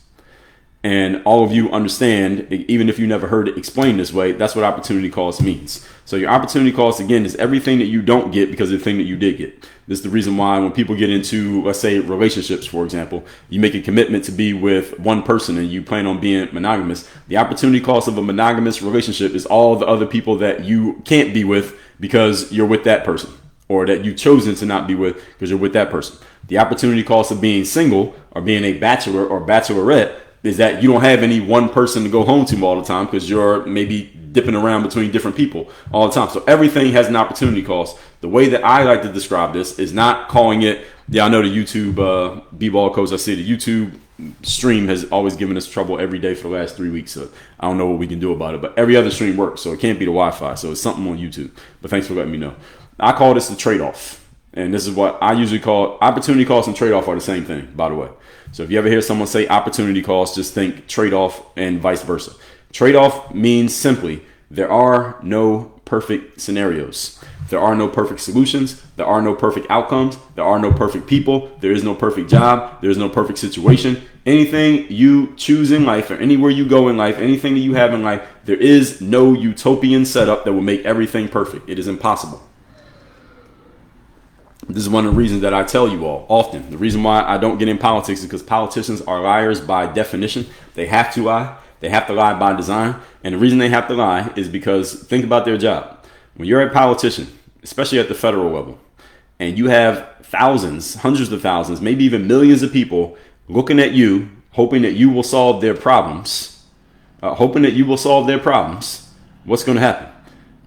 S1: And all of you understand, even if you never heard it explained this way, that's what opportunity cost means. So your opportunity cost, again, is everything that you don't get because of the thing that you did get. This is the reason why when people get into, let's say, relationships, for example, you make a commitment to be with one person and you plan on being monogamous. The opportunity cost of a monogamous relationship is all the other people that you can't be with because you're with that person, or that you've chosen to not be with because you're with that person. The opportunity cost of being single or being a bachelor or bachelorette is that you don't have any one person to go home to all the time because you're maybe dipping around between different people all the time. So everything has an opportunity cost. The way that I like to describe this is not calling it, I know the YouTube B-ball coach, I see the YouTube stream has always given us trouble every day for the last 3 weeks. So I don't know what we can do about it, but every other stream works. So it can't be the Wi-Fi. So it's something on YouTube. But thanks for letting me know. I call this the trade-off. And this is what I usually call opportunity cost and trade-off are the same thing, by the way. So if you ever hear someone say opportunity cost, just think trade-off and vice versa. Trade-off means simply there are no perfect scenarios. There are no perfect solutions. There are no perfect outcomes. There are no perfect people. There is no perfect job. There is no perfect situation. Anything you choose in life or anywhere you go in life, anything that you have in life, there is no utopian setup that will make everything perfect. It is impossible. This is one of the reasons that I tell you all often. The reason why I don't get in politics is because politicians are liars by definition. They have to lie. They have to lie by design. And the reason they have to lie is because think about their job. When you're a politician, especially at the federal level, and you have thousands, hundreds of thousands, maybe even millions of people looking at you, hoping that you will solve their problems, what's going to happen?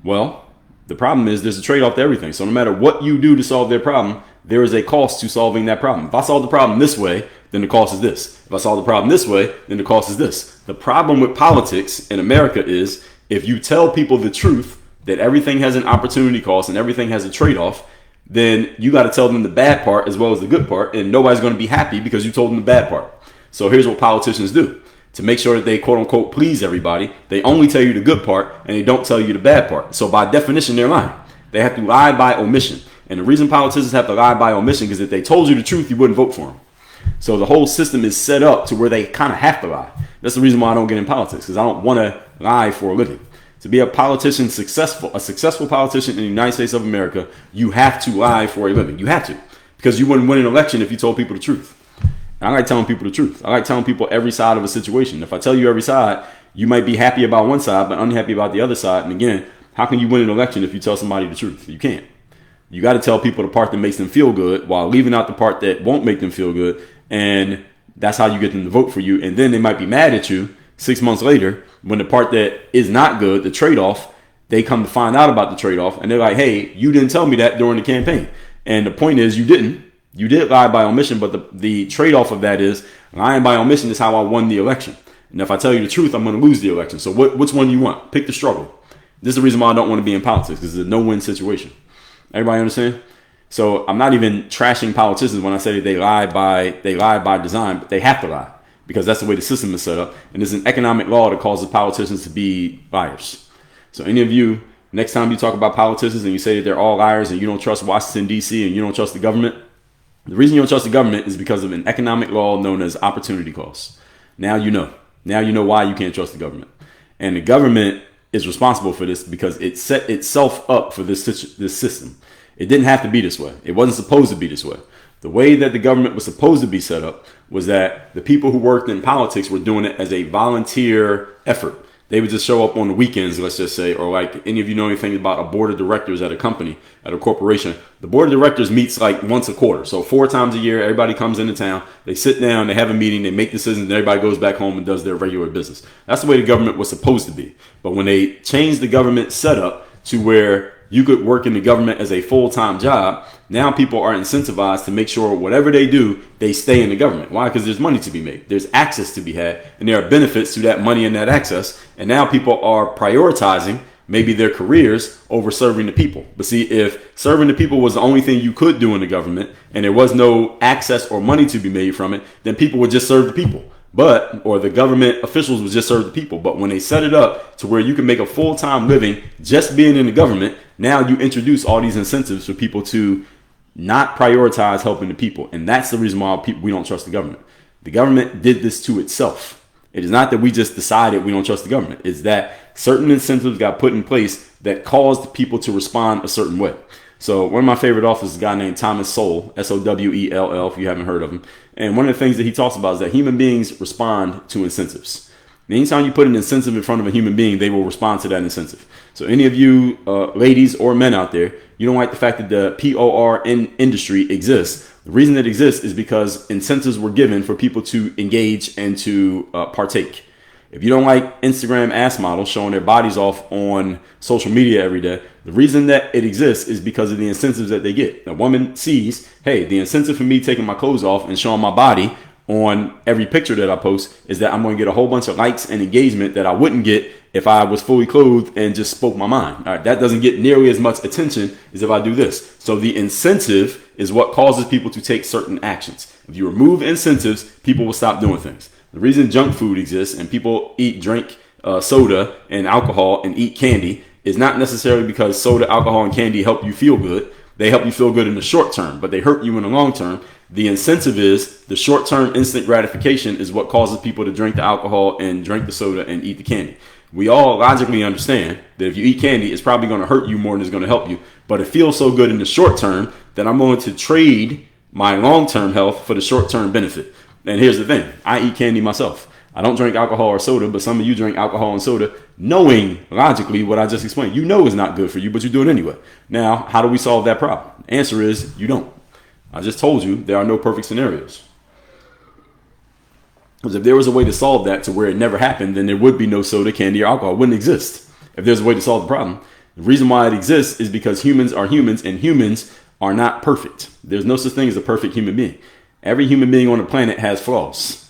S1: Well, the problem is there's a trade-off to everything. So no matter what you do to solve their problem, there is a cost to solving that problem. If I solve the problem this way, then the cost is this. If I solve the problem this way, then the cost is this. The problem with politics in America is if you tell people the truth, that everything has an opportunity cost and everything has a trade-off, then you got to tell them the bad part as well as the good part, and nobody's going to be happy because you told them the bad part. So here's what politicians do. To make sure that they quote-unquote please everybody, they only tell you the good part and they don't tell you the bad part. So by definition, they're lying. They have to lie by omission. And the reason politicians have to lie by omission is if they told you the truth, you wouldn't vote for them. So the whole system is set up to where they kind of have to lie. That's the reason why I don't get in politics, because I don't want to lie for a living. To be a politician, a successful politician in the United States of America, you have to lie for a living. You have to, because you wouldn't win an election if you told people the truth. And I like telling people the truth. I like telling people every side of a situation. If I tell you every side, you might be happy about one side, but unhappy about the other side. And again, how can you win an election if you tell somebody the truth? You can't. You got to tell people the part that makes them feel good while leaving out the part that won't make them feel good. And that's how you get them to vote for you. And then they might be mad at you 6 months later when the part that is not good, the trade-off, they come to find out about the trade-off. And they're like, hey, you didn't tell me that during the campaign. And the point is you didn't. You did lie by omission, but the trade-off of that is lying by omission is how I won the election. And if I tell you the truth, I'm going to lose the election. So which one do you want? Pick the struggle. This is the reason why I don't want to be in politics, because it's a no-win situation. Everybody understand? So I'm not even trashing politicians when I say that they lie by design, but they have to lie because that's the way the system is set up. And there's an economic law that causes politicians to be liars. So any of you, next time you talk about politicians and you say that they're all liars and you don't trust Washington, D.C. and you don't trust the government, the reason you don't trust the government is because of an economic law known as opportunity costs. Now you know. Now you know why you can't trust the government. And the government is responsible for this because it set itself up for this system. It didn't have to be this way. It wasn't supposed to be this way. The way that the government was supposed to be set up was that the people who worked in politics were doing it as a volunteer effort. They would just show up on the weekends, let's just say, or like any of you know anything about a board of directors at a company, at a corporation. The board of directors meets like once a quarter. So 4 times a year, everybody comes into town. They sit down, they have a meeting, they make decisions, and everybody goes back home and does their regular business. That's the way the government was supposed to be. But when they changed the government setup to where you could work in the government as a full-time job, now people are incentivized to make sure whatever they do, they stay in the government. Why? Because there's money to be made. There's access to be had, and there are benefits to that money and that access. And now people are prioritizing maybe their careers over serving the people. But see, if serving the people was the only thing you could do in the government and there was no access or money to be made from it, then people would just serve the people. Or the government officials would just serve the people. But when they set it up to where you can make a full-time living just being in the government, now you introduce all these incentives for people to not prioritize helping the people. And that's the reason why we don't trust the government. The government did this to itself. It is not that we just decided we don't trust the government. It's that certain incentives got put in place that caused people to respond a certain way. So one of my favorite authors is a guy named Thomas Sowell, Sowell, if you haven't heard of him. And one of the things that he talks about is that human beings respond to incentives. And anytime you put an incentive in front of a human being, they will respond to that incentive. So any of you ladies or men out there, you don't like the fact that the POR industry exists. The reason it exists is because incentives were given for people to engage and to partake. If you don't like Instagram ass models showing their bodies off on social media every day, the reason that it exists is because of the incentives that they get. A woman sees, hey, the incentive for me taking my clothes off and showing my body on every picture that I post is that I'm going to get a whole bunch of likes and engagement that I wouldn't get if I was fully clothed and just spoke my mind. All right, that doesn't get nearly as much attention as if I do this. So the incentive is what causes people to take certain actions. If you remove incentives, people will stop doing things. The reason junk food exists and people eat, drink soda and alcohol and eat candy is not necessarily because soda, alcohol, and candy help you feel good. They help you feel good in the short term, but they hurt you in the long term. The incentive is the short-term instant gratification is what causes people to drink the alcohol and drink the soda and eat the candy. We all logically understand that if you eat candy, it's probably going to hurt you more than it's going to help you. But it feels so good in the short term that I'm going to trade my long-term health for the short-term benefit. And here's the thing. I eat candy myself. I don't drink alcohol or soda, but some of you drink alcohol and soda knowing logically what I just explained. You know it's not good for you, but you do it anyway. Now, how do we solve that problem? The answer is you don't. I just told you there are no perfect scenarios. Because if there was a way to solve that to where it never happened, then there would be no soda, candy, or alcohol. It wouldn't exist. If there's a way to solve the problem. The reason why it exists is because humans are humans and humans are not perfect. There's no such thing as a perfect human being. Every human being on the planet has flaws.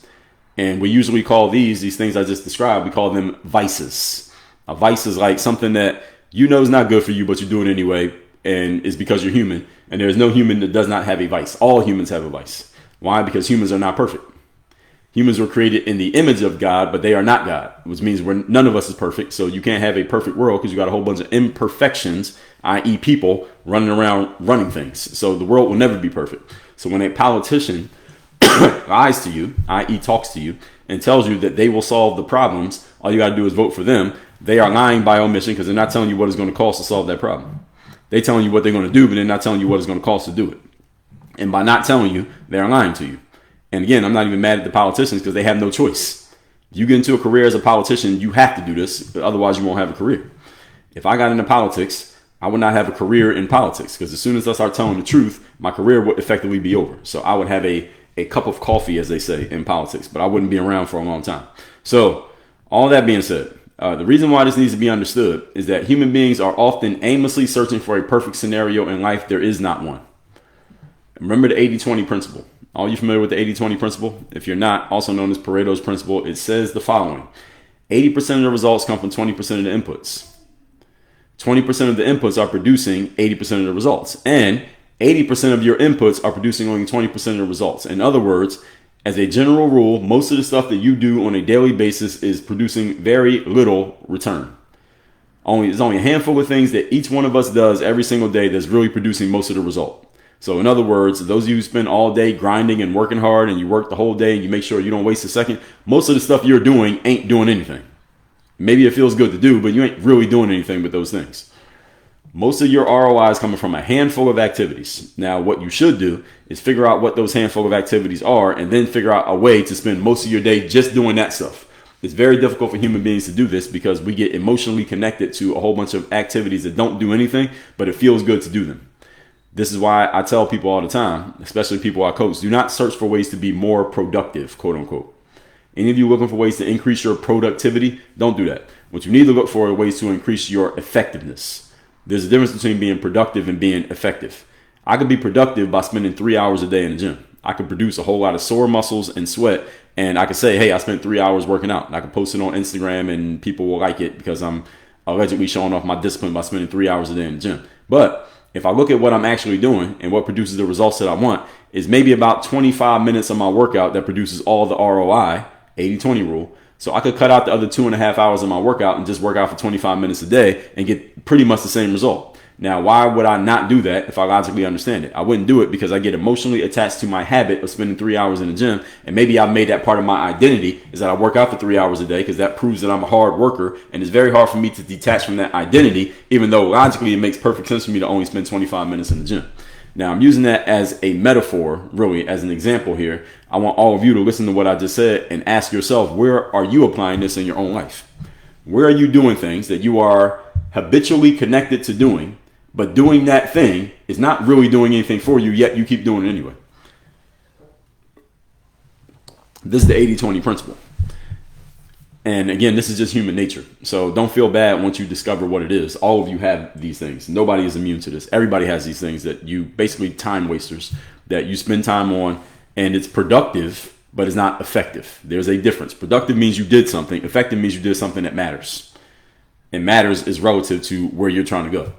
S1: And we usually call these things I just described, we call them vices. A vice is like something that you know is not good for you, but you do it anyway, and it's because you're human. And there's no human that does not have a vice. All humans have a vice. Why? Because humans are not perfect. Humans were created in the image of God, but they are not God, which means none of us is perfect. So you can't have a perfect world because you got a whole bunch of imperfections, i.e. people running around running things. So the world will never be perfect. So when a politician lies to you, i.e. talks to you, and tells you that they will solve the problems, all you got to do is vote for them. They are lying by omission because they're not telling you what it's going to cost to solve that problem. They're telling you what they're going to do, but they're not telling you what it's going to cost to do it. And by not telling you, they're lying to you. And again, I'm not even mad at the politicians because they have no choice. If you get into a career as a politician, you have to do this. Otherwise, you won't have a career. If I got into politics, I would not have a career in politics because as soon as I start telling the truth, my career would effectively be over. So I would have a cup of coffee, as they say, in politics, but I wouldn't be around for a long time. So all that being said, the reason why this needs to be understood is that human beings are often aimlessly searching for a perfect scenario in life. There is not one. Remember the 80-20 principle. Are you familiar with the 80-20 principle? If you're not, also known as Pareto's principle, it says the following. 80% of the results come from 20% of the inputs. 20% of the inputs are producing 80% of the results. And 80% of your inputs are producing only 20% of the results. In other words, as a general rule, most of the stuff that you do on a daily basis is producing very little return. There's only a handful of things that each one of us does every single day that's really producing most of the result. So in other words, those of you who spend all day grinding and working hard and you work the whole day and you make sure you don't waste a second, most of the stuff you're doing ain't doing anything. Maybe it feels good to do, but you ain't really doing anything with those things. Most of your ROI is coming from a handful of activities. Now, what you should do is figure out what those handful of activities are and then figure out a way to spend most of your day just doing that stuff. It's very difficult for human beings to do this because we get emotionally connected to a whole bunch of activities that don't do anything, but it feels good to do them. This is why I tell people all the time, especially people I coach, do not search for ways to be more productive, quote unquote. Any of you looking for ways to increase your productivity, don't do that. What you need to look for are ways to increase your effectiveness. There's a difference between being productive and being effective. I could be productive by spending 3 hours a day in the gym. I could produce a whole lot of sore muscles and sweat, and I could say, hey, I spent 3 hours working out. And I could post it on Instagram, and people will like it because I'm allegedly showing off my discipline by spending 3 hours a day in the gym. But if I look at what I'm actually doing and what produces the results that I want, is maybe about 25 minutes of my workout that produces all the ROI, 80-20 rule. So I could cut out the other 2.5 hours of my workout and just work out for 25 minutes a day and get pretty much the same result. Now, why would I not do that if I logically understand it? I wouldn't do it because I get emotionally attached to my habit of spending 3 hours in the gym. And maybe I've made that part of my identity is that I work out for 3 hours a day because that proves that I'm a hard worker. And it's very hard for me to detach from that identity, even though logically it makes perfect sense for me to only spend 25 minutes in the gym. Now, I'm using that as a metaphor, really, as an example here. I want all of you to listen to what I just said and ask yourself, where are you applying this in your own life? Where are you doing things that you are habitually connected to doing, but doing that thing is not really doing anything for you, yet you keep doing it anyway? This is the 80-20 principle. And again, this is just human nature. So don't feel bad once you discover what it is. All of you have these things. Nobody is immune to this. Everybody has these things that you basically time wasters that you spend time on, and it's productive, but it's not effective. There's a difference. Productive means you did something. Effective means you did something that matters. And matters is relative to where you're trying to go.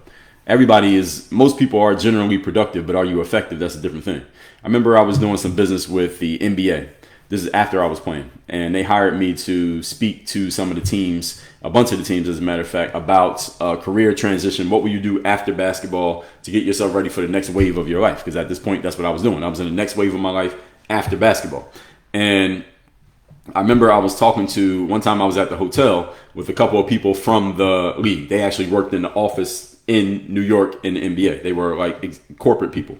S1: Most people are generally productive, but are you effective? That's a different thing. I remember I was doing some business with the NBA. This is after I was playing. And they hired me to speak to some of the teams, a bunch of the teams, as a matter of fact, about career transition. What will you do after basketball to get yourself ready for the next wave of your life? Because at this point, that's what I was doing. I was in the next wave of my life after basketball. And I remember I was talking to, one time I was at the hotel with a couple of people from the league. They actually worked in the office in New York in the NBA. They were like corporate people.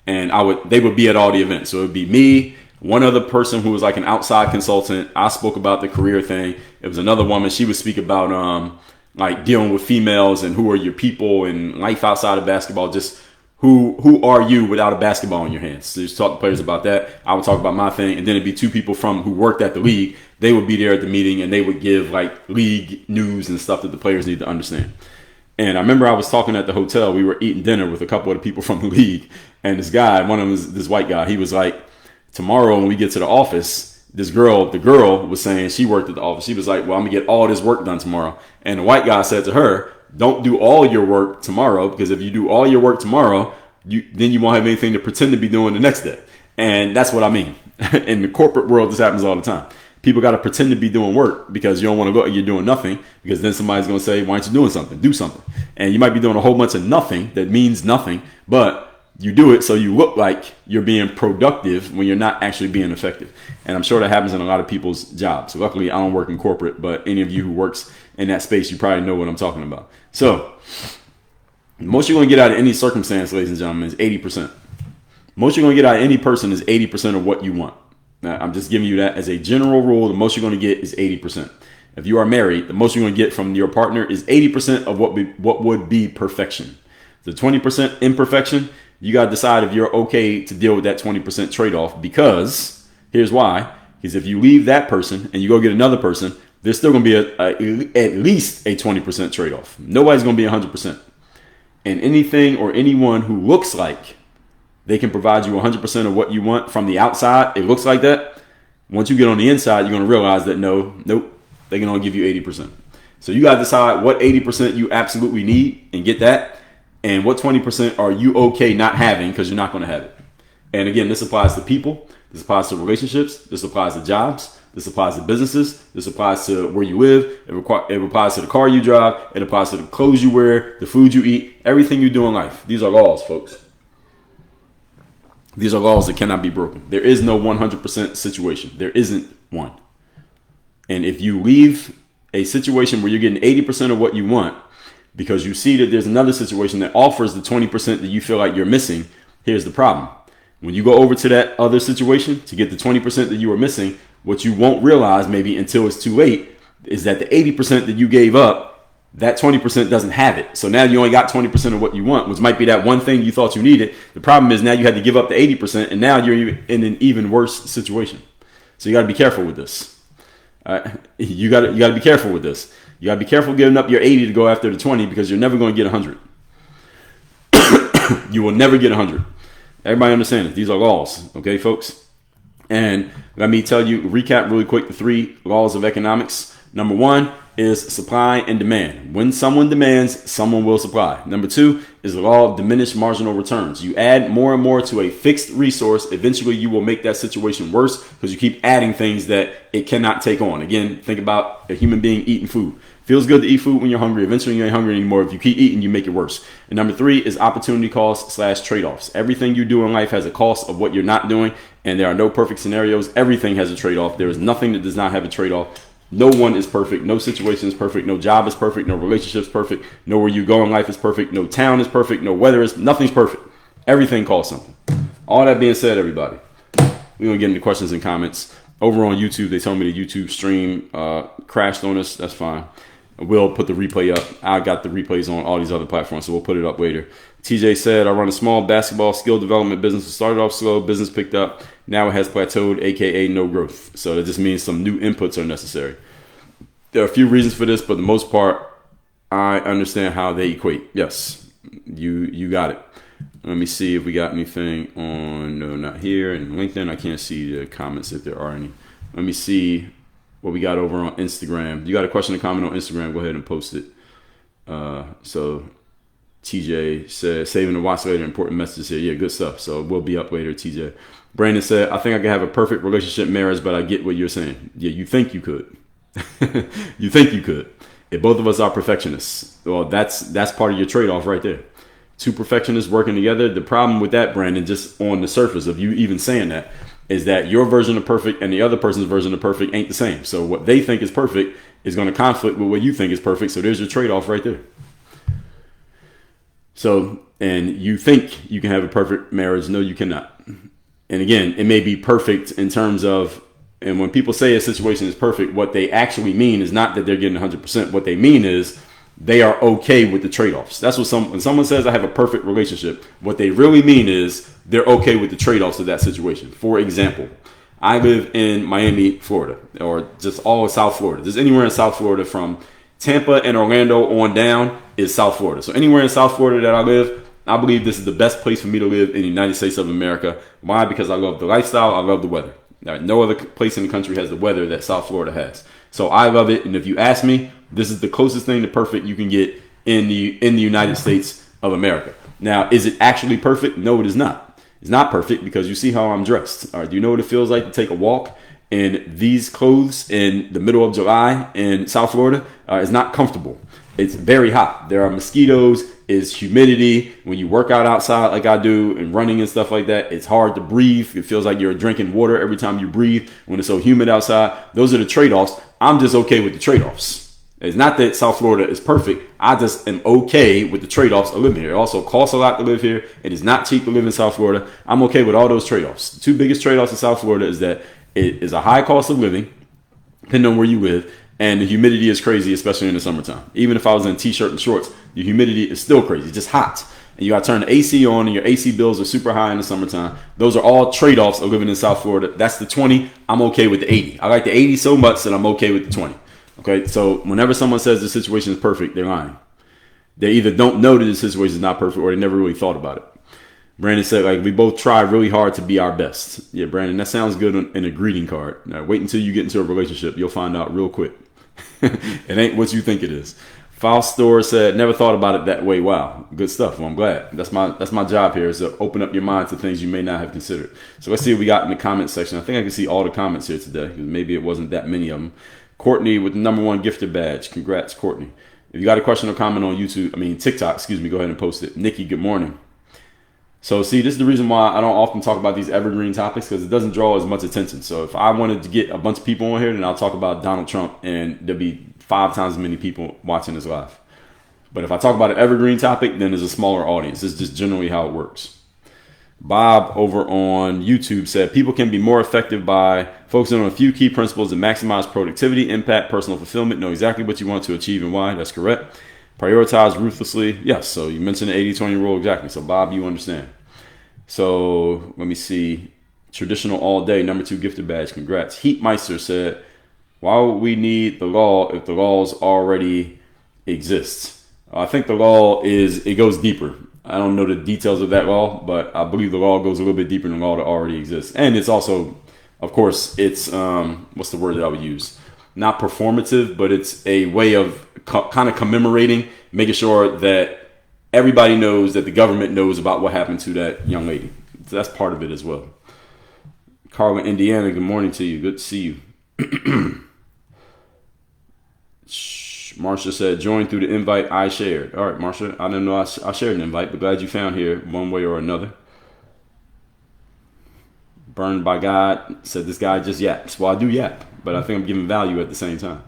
S1: And they would be at all the events. So it would be me, one other person who was like an outside consultant. I spoke about the career thing. It was another woman. She would speak about like dealing with females and who are your people and life outside of basketball. Just who are you without a basketball in your hands? So just talk to players about that. I would talk about my thing, and then it'd be two people who worked at the league. They would be there at the meeting, and they would give like league news and stuff that the players need to understand. And I remember I was talking at the hotel. We were eating dinner with a couple of the people from the league, and this guy, one of them was this white guy. He was like, tomorrow when we get to the office, the girl was saying she worked at the office. She was like, well, I'm gonna get all this work done tomorrow. And the white guy said to her, don't do all your work tomorrow, because if you do all your work tomorrow, then you won't have anything to pretend to be doing the next day. And that's what I mean. In the corporate world, this happens all the time. People got to pretend to be doing work because you don't want to go, you're doing nothing, because then somebody's going to say, why aren't you doing something? Do something. And you might be doing a whole bunch of nothing that means nothing, but you do it so you look like you're being productive when you're not actually being effective. And I'm sure that happens in a lot of people's jobs. So luckily, I don't work in corporate, but any of you who works in that space, you probably know what I'm talking about. So most you're going to get out of any circumstance, ladies and gentlemen, is 80%. Most you're going to get out of any person is 80% of what you want. Now, I'm just giving you that as a general rule. The most you're going to get is 80%. If you are married, the most you're going to get from your partner is 80% of what would be perfection. The 20% imperfection, you got to decide if you're okay to deal with that 20% trade-off, because here's why. Because if you leave that person and you go get another person, there's still going to be at least a 20% trade-off. Nobody's going to be 100%. And anything or anyone who looks like they can provide you 100% of what you want from the outside, it looks like that. Once you get on the inside, you're going to realize that nope, they can only give you 80%. So you got to decide what 80% you absolutely need and get that, and what 20% are you okay not having because you're not going to have it. And again, this applies to people. This applies to relationships. This applies to jobs. This applies to businesses. This applies to where you live. It applies to the car you drive. It applies to the clothes you wear, the food you eat, everything you do in life. These are laws, folks. These are laws that cannot be broken. There is no 100% situation. There isn't one. And if you leave a situation where you're getting 80% of what you want because you see that there's another situation that offers the 20% that you feel like you're missing, here's the problem. When you go over to that other situation to get the 20% that you were missing, what you won't realize maybe until it's too late is that the 80% that you gave up, that 20% doesn't have it. So now you only got 20% of what you want, which might be that one thing you thought you needed. The problem is now you had to give up the 80%, and now you're in an even worse situation. So you got to be careful with this. You got to be careful with this. You got to be careful giving up your 80 to go after the 20, because you're never going to get 100. You will never get 100. Everybody understand it. These are laws, okay, folks? And let me recap really quick the 3 laws of economics. Number 1 is supply and demand. When someone demands, someone will supply. Number 2 is the law of diminished marginal returns. You add more and more to a fixed resource, eventually you will make that situation worse because you keep adding things that it cannot take on. Again, think about a human being eating food. Feels good to eat food when you're hungry. Eventually you ain't hungry anymore. If you keep eating, you make it worse. And number 3 is opportunity costs / trade-offs. Everything you do in life has a cost of what you're not doing, and there are no perfect scenarios. Everything has a trade-off. There is nothing that does not have a trade-off. No one is perfect. No situation is perfect. No job is perfect. No relationship is perfect. No where you go in life is perfect. No town is perfect. No weather is. Nothing's perfect. Everything costs something. All that being said, everybody, we're going to get into questions and comments. Over on YouTube, they told me the YouTube stream crashed on us. That's fine. We'll put the replay up. I got the replays on all these other platforms, so we'll put it up later. TJ said, I run a small basketball skill development business. It started off slow. Business picked up. Now it has plateaued, a.k.a. no growth. So that just means some new inputs are necessary. There are a few reasons for this, but the most part, I understand how they equate. Yes, you got it. Let me see if we got anything on, no, not here. And LinkedIn, I can't see the comments if there are any. Let me see what we got over on Instagram. You got a question or comment on Instagram, go ahead and post it. So TJ said, saving to watch later, important messages here. Yeah, good stuff. So we'll be up later, TJ. Brandon said, I think I could have a perfect relationship marriage, but I get what you're saying. Yeah, you think you could. You think you could. If both of us are perfectionists, well, that's part of your trade-off right there. Two perfectionists working together. The problem with that, Brandon, just on the surface of you even saying that, is that your version of perfect and the other person's version of perfect ain't the same. So what they think is perfect is going to conflict with what you think is perfect. So there's your trade-off right there. So, and you think you can have a perfect marriage. No, you cannot. And again, it may be perfect in terms of, and when people say a situation is perfect, what they actually mean is not that they're getting 100%. What they mean is they are okay with the trade-offs. That's what when someone says I have a perfect relationship, what they really mean is they're okay with the trade-offs of that situation. For example, I live in Miami, Florida, or just all of South Florida. Just anywhere in South Florida from Tampa and Orlando on down is South Florida. So anywhere in South Florida that I live, I believe this is the best place for me to live in the United States of America. Why? Because I love the lifestyle. I love the weather. No other place in the country has the weather that South Florida has. So I love it. And if you ask me, this is the closest thing to perfect you can get in the United States of America. Now, is it actually perfect? No, it is not. It's not perfect because you see how I'm dressed. All right, do you know what it feels like to take a walk in these clothes in the middle of July in South Florida? It's not comfortable. It's very hot. There are mosquitoes. It's humidity. When you work out outside like I do and running and stuff like that, it's hard to breathe. It feels like you're drinking water every time you breathe when it's so humid outside. Those are the trade-offs. I'm just okay with the trade-offs. It's not that South Florida is perfect. I just am okay with the trade-offs of living here. It also costs a lot to live here. It is not cheap to live in South Florida. I'm okay with all those trade-offs. The two biggest trade-offs in South Florida is that it is a high cost of living, depending on where you live, and the humidity is crazy, especially in the summertime. Even if I was in a t-shirt and shorts, the humidity is still crazy. It's just hot. And you got to turn the AC on, and your AC bills are super high in the summertime. Those are all trade-offs of living in South Florida. That's the 20. I'm okay with the 80. I like the 80 so much that I'm okay with the 20. Okay, so whenever someone says the situation is perfect, they're lying. They either don't know that the situation is not perfect or they never really thought about it. Brandon said, like, we both try really hard to be our best. Yeah, Brandon, that sounds good in a greeting card. Now, wait until you get into a relationship. You'll find out real quick. It ain't what you think it is. Faust Store said, never thought about it that way. Wow, good stuff. Well, I'm glad. That's my job here, is to open up your mind to things you may not have considered. So let's see what we got in the comment section. I think I can see all the comments here today, because maybe it wasn't that many of them. Courtney with the #1 gifted badge. Congrats, Courtney. If you got a question or comment on TikTok, go ahead and post it. Nikki, good morning. So see, this is the reason why I don't often talk about these evergreen topics, because it doesn't draw as much attention. So if I wanted to get a bunch of people on here, then I'll talk about Donald Trump and there'll be 5 times as many people watching this live. But if I talk about an evergreen topic, then there's a smaller audience. This is just generally how it works. Bob over on YouTube said, people can be more effective by focusing on a few key principles that maximize productivity, impact, personal fulfillment, know exactly what you want to achieve and why. That's correct. Prioritize ruthlessly. Yes, so you mentioned the 80-20 rule. Exactly. So, Bob, you understand. So, let me see. Traditional all day, #2 gifted badge. Congrats. Heatmeister said, why would we need the law if the laws already exist? I think the law it goes deeper. I don't know the details of that law, but I believe the law goes a little bit deeper than the law that already exists. And it's also, of course, it's, what's the word that I would use? Not performative, but it's a way of kind of commemorating, making sure that everybody knows, that the government knows about what happened to that young lady. So that's part of it as well. Carla, Indiana, good morning to you. Good to see you. Marsha said, join through the invite I shared. All right, Marsha, I didn't know I shared an invite, but glad you found here one way or another. Burned by God said, this guy just yaps. Well, I do yap, but I think I'm giving value at the same time.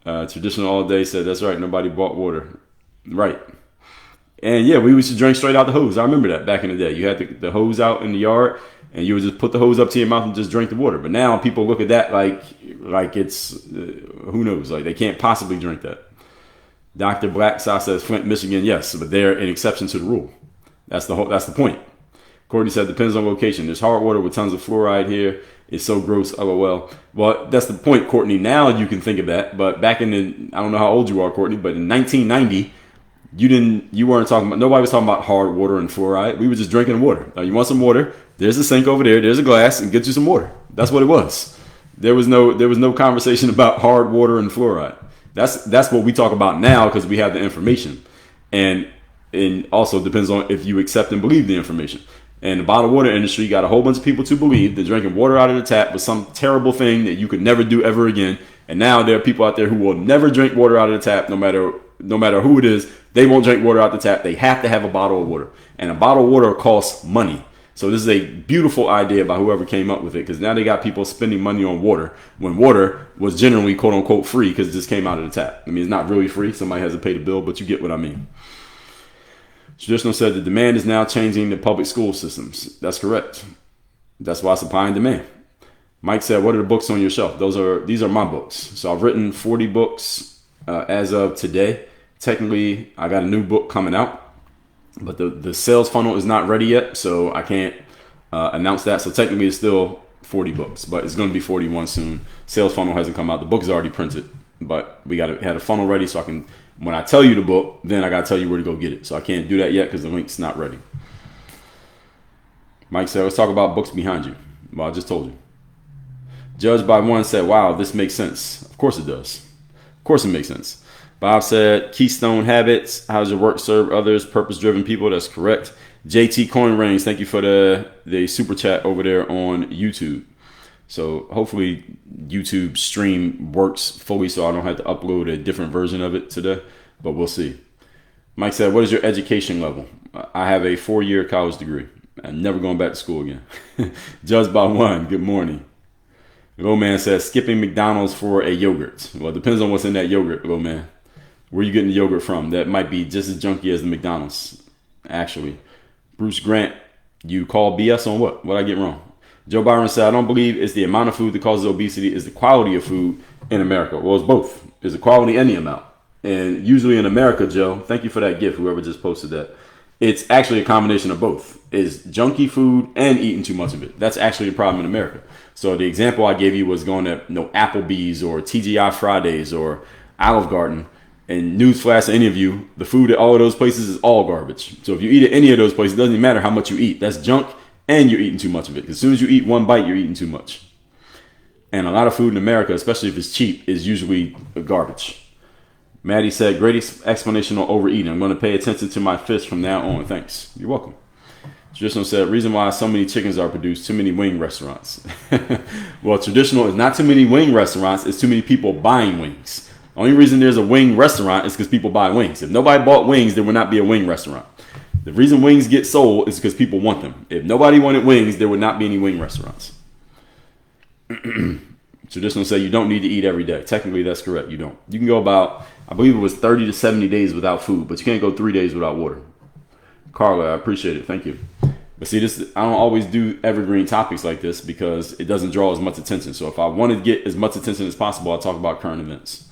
S1: Traditional all day said, that's right, nobody bought water. Right. And yeah, we used to drink straight out the hose. I remember that back in the day. You had the hose out in the yard, and you would just put the hose up to your mouth and just drink the water. But now people look at that like it's, who knows, like they can't possibly drink that. Dr. Black Sauce says, Flint, Michigan, yes, but they're an exception to the rule. That's the point. Courtney said, depends on location. There's hard water with tons of fluoride here. It's so gross, LOL. Well, that's the point, Courtney. Now you can think of that. But back I don't know how old you are, Courtney, but in 1990, you weren't talking about, nobody was talking about hard water and fluoride. We were just drinking water. Now, you want some water? There's a sink over there. There's a glass, and get you some water. That's what it was. There was no conversation about hard water and fluoride. That's what we talk about now because we have the information. and also depends on if you accept and believe the information. And the bottled water industry got a whole bunch of people to believe that drinking water out of the tap was some terrible thing that you could never do ever again. And now there are people out there who will never drink water out of the tap, no matter who it is. They won't drink water out the tap. They have to have a bottle of water, and a bottle of water costs money. So this is a beautiful idea by whoever came up with it, because now they got people spending money on water when water was generally quote unquote free because it just came out of the tap. I mean, it's not really free. Somebody has to pay the bill, but you get what I mean. Traditional said the demand is now changing the public school systems. That's correct. That's why supply and demand. Mike said, what are the books on your shelf? These are my books. So I've written 40 books as of today. Technically, I got a new book coming out, but the sales funnel is not ready yet, so I can't announce that. So technically, it's still 40 books, but it's going to be 41 soon. Sales funnel hasn't come out. The book is already printed, but we had a funnel ready, so I can. When I tell you the book, then I got to tell you where to go get it. So I can't do that yet because the link's not ready. Mike said, let's talk about books behind you. Well, I just told you. Judged by One said, wow, this makes sense. Of course it does. Of course it makes sense. Bob said, Keystone Habits. How does your work serve others? Purpose-driven people. That's correct. JT Coin Reigns, thank you for the super chat over there on YouTube. So hopefully YouTube stream works fully so I don't have to upload a different version of it today, but we'll see. Mike said, what is your education level? I have a 4-year college degree. I'm never going back to school again. Judged by One, good morning. Low Man says, skipping McDonald's for a yogurt. Well, it depends on what's in that yogurt, Low Man. Where are you getting the yogurt from? That might be just as junky as the McDonald's, actually. Bruce Grant, you call BS on what? What I get wrong? Joe Byron said, I don't believe it's the amount of food that causes obesity, it's the quality of food in America. Well, it's both. It's the quality and the amount. And usually in America, Joe, thank you for that gift, whoever just posted that. It's actually a combination of both. It's junky food and eating too much of it. That's actually a problem in America. So the example I gave you was going to Applebee's or TGI Fridays or Olive Garden. And newsflash to any of you, the food at all of those places is all garbage. So if you eat at any of those places, it doesn't even matter how much you eat. That's junk. And you're eating too much of it. As soon as you eat one bite, you're eating too much. And a lot of food in America, especially if it's cheap, is usually garbage. Maddie said, great explanation on overeating. I'm going to pay attention to my fish from now on. Thanks. You're welcome. Traditional said, reason why so many chickens are produced, too many wing restaurants. Well, traditional is not too many wing restaurants. It's too many people buying wings. The only reason there's a wing restaurant is because people buy wings. If nobody bought wings, there would not be a wing restaurant. The reason wings get sold is because people want them. If nobody wanted wings, there would not be any wing restaurants. Traditional say you don't need to eat every day. Technically, that's correct. You don't. You can go about, I believe it was 30 to 70 days without food, but you can't go 3 days without water. Carla, I appreciate it. Thank you. But see, I don't always do evergreen topics like this because it doesn't draw as much attention. So if I wanted to get as much attention as possible, I'll talk about current events.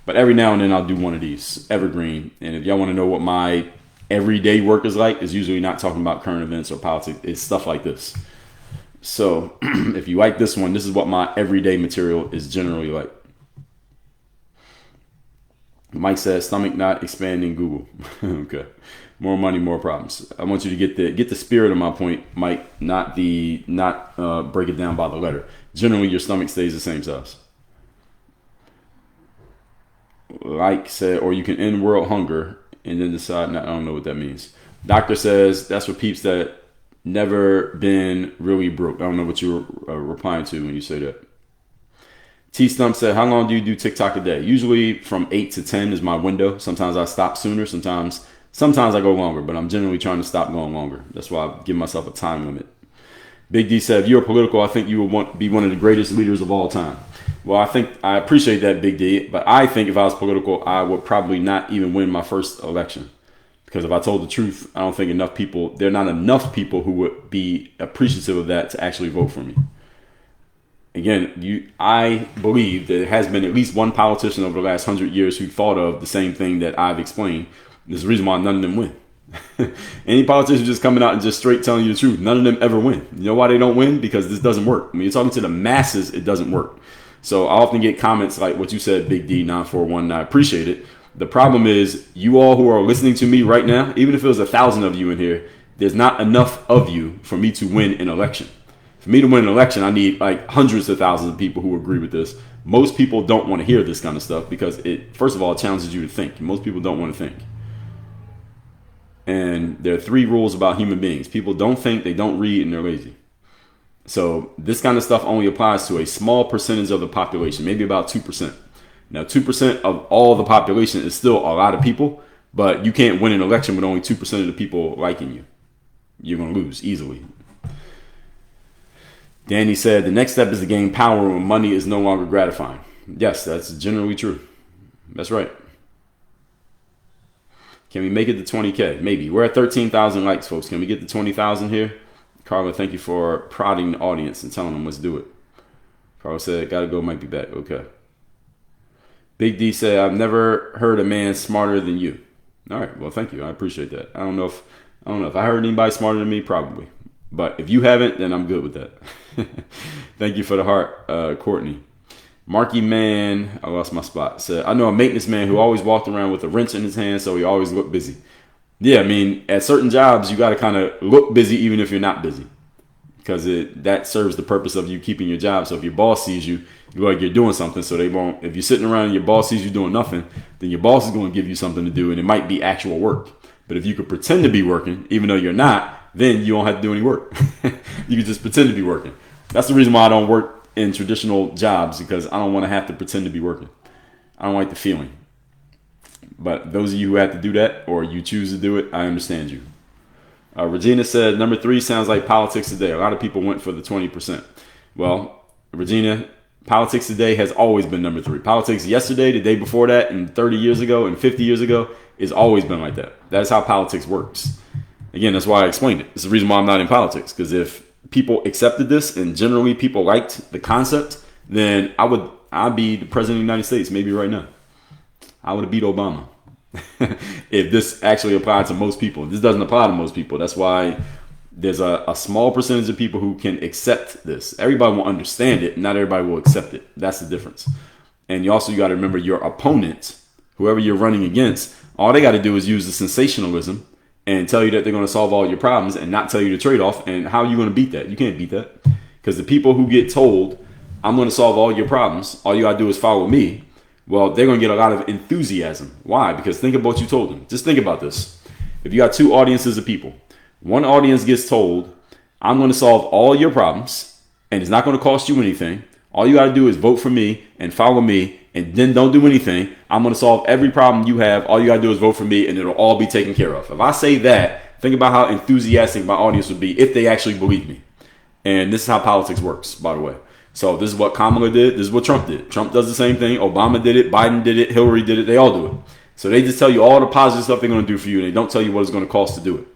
S1: But every now and then I'll do one of these, evergreen. And if y'all want to know what my everyday work is like, is usually not talking about current events or politics. It's stuff like this. So if you like this one, this is what my everyday material is generally like. Mike says, stomach not expanding Google. Okay. More money, more problems. I want you to get the spirit of my point, Mike, not break it down by the letter. Generally, your stomach stays the same size. Like said, or you can end world hunger and then decide, I don't know what that means. Doctor says that's for peeps that never been really broke. I don't know what you're replying to when you say that. T Stump said, how long do you do TikTok a day? Usually from 8 to 10 is my window. Sometimes I stop sooner. Sometimes I go longer, but I'm generally trying to stop going longer. That's why I give myself a time limit. Big D said, if you're political, I think you would be one of the greatest leaders of all time. Well, I appreciate that, Big D, but I think if I was political, I would probably not even win my first election. Because if I told the truth, I don't think there are not enough people who would be appreciative of that to actually vote for me. Again, I believe that there has been at least one politician over the last 100 years who thought of the same thing that I've explained. There's a reason why none of them win. Any politician just coming out and just straight telling you the truth, none of them ever win. You know why they don't win? Because this doesn't work. When you're talking to the masses, it doesn't work. So I often get comments like what you said, Big D 941, and I appreciate it. The problem is you all who are listening to me right now, even if it was 1,000 of you in here, there's not enough of you for me to win an election. For me to win an election, I need like hundreds of thousands of people who agree with this. Most people don't want to hear this kind of stuff because it, first of all, it challenges you to think. Most people don't want to think. And there are 3 rules about human beings. People don't think, they don't read, and they're lazy. So this kind of stuff only applies to a small percentage of the population, maybe about 2%. Now, 2% of all the population is still a lot of people, but you can't win an election with only 2% of the people liking you. You're going to lose easily. Danny said, the next step is to gain power when money is no longer gratifying. Yes, that's generally true. That's right. Can we make it to 20K? Maybe. We're at 13,000 likes, folks. Can we get to 20,000 here? Carla, thank you for prodding the audience and telling them let's do it. Carla said, gotta go, might be back. Okay. Big D said, I've never heard a man smarter than you. All right, well, thank you. I appreciate that. I don't know if I heard anybody smarter than me, probably. But if you haven't, then I'm good with that. Thank you for the heart, Courtney. Marky Man, I lost my spot, said, I know a maintenance man who always walked around with a wrench in his hand, so he always looked busy. Yeah, I mean, at certain jobs, you got to kind of look busy even if you're not busy, because that serves the purpose of you keeping your job. So if your boss sees you, you look like you're doing something, so they won't. If you're sitting around and your boss sees you doing nothing, then your boss is going to give you something to do, and it might be actual work. But if you could pretend to be working, even though you're not, then you don't have to do any work. You can just pretend to be working. That's the reason why I don't work in traditional jobs, because I don't want to have to pretend to be working. I don't like the feeling. But those of you who have to do that, or you choose to do it, I understand you. Regina said, number 3 sounds like politics today. A lot of people went for the 20%. Well, Regina, politics today has always been number 3. Politics yesterday, the day before that, and 30 years ago, and 50 years ago, it's always been like that. That's how politics works. Again, that's why I explained it. It's the reason why I'm not in politics, because if people accepted this and generally people liked the concept, then I'd be the president of the United States maybe right now. I would have beat Obama if this actually applied to most people. This doesn't apply to most people. That's why there's a small percentage of people who can accept this. Everybody will understand it. Not everybody will accept it. That's the difference. And you got to remember your opponent, whoever you're running against, all they got to do is use the sensationalism and tell you that they're going to solve all your problems and not tell you the trade-off. And how are you going to beat that? You can't beat that, because the people who get told, I'm going to solve all your problems, all you got to do is follow me, well, they're going to get a lot of enthusiasm. Why? Because think about what you told them. Just think about this. If you got 2 audiences of people, one audience gets told, I'm going to solve all your problems and it's not going to cost you anything. All you got to do is vote for me and follow me, and then don't do anything. I'm going to solve every problem you have. All you got to do is vote for me and it'll all be taken care of. If I say that, think about how enthusiastic my audience would be if they actually believe me. And this is how politics works, by the way. So this is what Kamala did. This is what Trump did. Trump does the same thing. Obama did it. Biden did it. Hillary did it. They all do it. So they just tell you all the positive stuff they're going to do for you, and they don't tell you what it's going to cost to do it.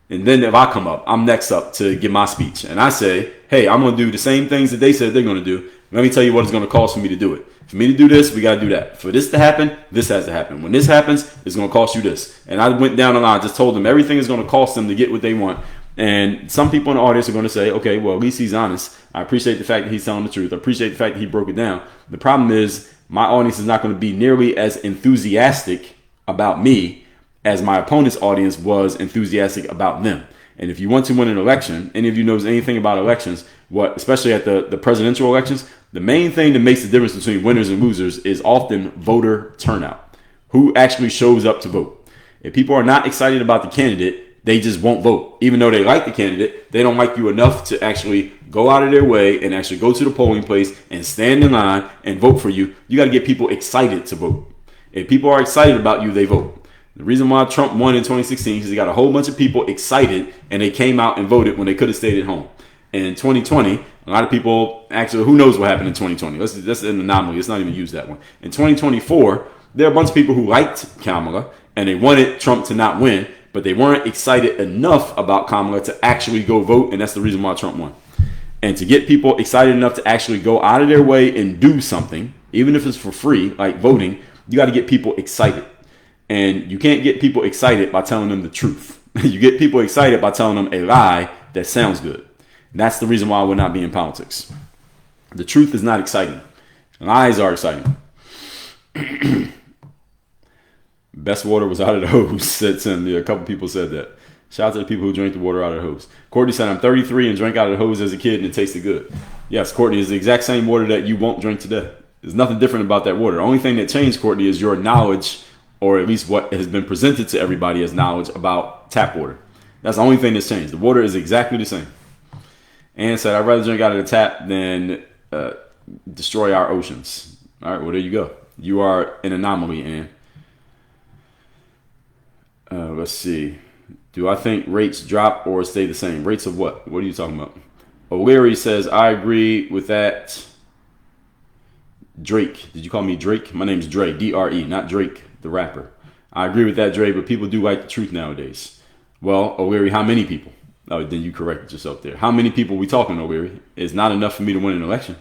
S1: And then if I come up, I'm next up to give my speech. And I say, hey, I'm going to do the same things that they said they're going to do. Let me tell you what it's going to cost for me to do it. For me to do this, we got to do that. For this to happen, this has to happen. When this happens, it's going to cost you this. And I went down the line, just told them everything is going to cost them to get what they want. And some people in the audience are going to say, okay, well, at least he's honest. I appreciate the fact that he's telling the truth. I appreciate the fact that he broke it down. The problem is my audience is not going to be nearly as enthusiastic about me as my opponent's audience was enthusiastic about them. And if you want to win an election, any of you knows anything about elections, especially at the presidential elections, the main thing that makes the difference between winners and losers is often voter turnout. Who actually shows up to vote? If people are not excited about the candidate, they just won't vote. Even though they like the candidate, they don't like you enough to actually go out of their way and actually go to the polling place and stand in line and vote for you. You got to get people excited to vote. If people are excited about you, they vote. The reason why Trump won in 2016 is he got a whole bunch of people excited and they came out and voted when they could have stayed at home. And in 2020, a lot of people actually, who knows what happened in 2020? That's an anomaly. Let's not even use that one. In 2024, there are a bunch of people who liked Kamala and they wanted Trump to not win, but they weren't excited enough about Kamala to actually go vote. And that's the reason why Trump won. And to get people excited enough to actually go out of their way and do something, even if it's for free, like voting, you got to get people excited. And you can't get people excited by telling them the truth. You get people excited by telling them a lie that sounds good. And that's the reason why I would not be in politics. The truth is not exciting. Lies are exciting. Best water was out of the hose, said Tim. Yeah, a couple people said that. Shout out to the people who drink the water out of the hose. Courtney said, I'm 33 and drank out of the hose as a kid and it tasted good. Yes, Courtney, is the exact same water that you won't drink today. There's nothing different about that water. The only thing that changed, Courtney, is your knowledge or at least what has been presented to everybody as knowledge about tap water. That's the only thing that's changed. The water is exactly the same. Ann said, I'd rather drink out of the tap than destroy our oceans. All right, well, there you go. You are an anomaly, Ann. Let's see. Do I think rates drop or stay the same? Rates of what? What are you talking about? O'Leary says, I agree with that. Drake. Did you call me Drake? My name's Dre. D-R-E, not Drake, the rapper. I agree with that, Dre, but people do like the truth nowadays. Well, O'Leary, how many people? Oh, then you corrected yourself there. How many people we talking, O'Leary? It's not enough for me to win an election.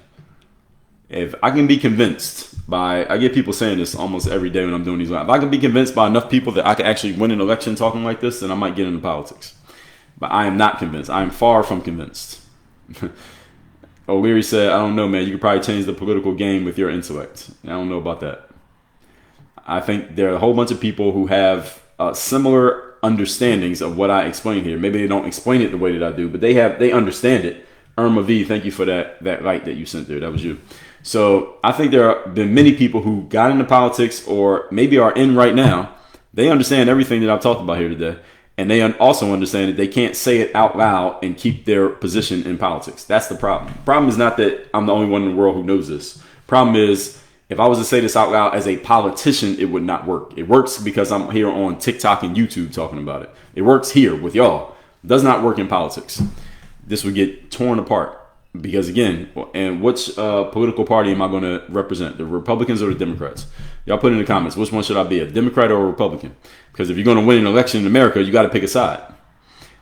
S1: If I can be convinced by, I get people saying this almost every day when I'm doing these live. If I can be convinced by enough people that I can actually win an election talking like this, then I might get into politics. But I am not convinced. I am far from convinced. O'Leary said, I don't know, man. You could probably change the political game with your intellect. I don't know about that. I think there are a whole bunch of people who have similar understandings of what I explain here. Maybe they don't explain it the way that I do, but they understand it. Irma V, thank you for that light that you sent there. That was you. So I think there have been many people who got into politics or maybe are in right now. They understand everything that I've talked about here today. And they also understand that they can't say it out loud and keep their position in politics. That's the problem. The problem is not that I'm the only one in the world who knows this. Problem is, if I was to say this out loud as a politician, it would not work. It works because I'm here on TikTok and YouTube talking about it. It works here with y'all. It does not work in politics. This would get torn apart. Because again, and which political party am I going to represent? The Republicans or the Democrats? Y'all put in the comments, which one should I be, a Democrat or a Republican? Because if you're going to win an election in America, you got to pick a side.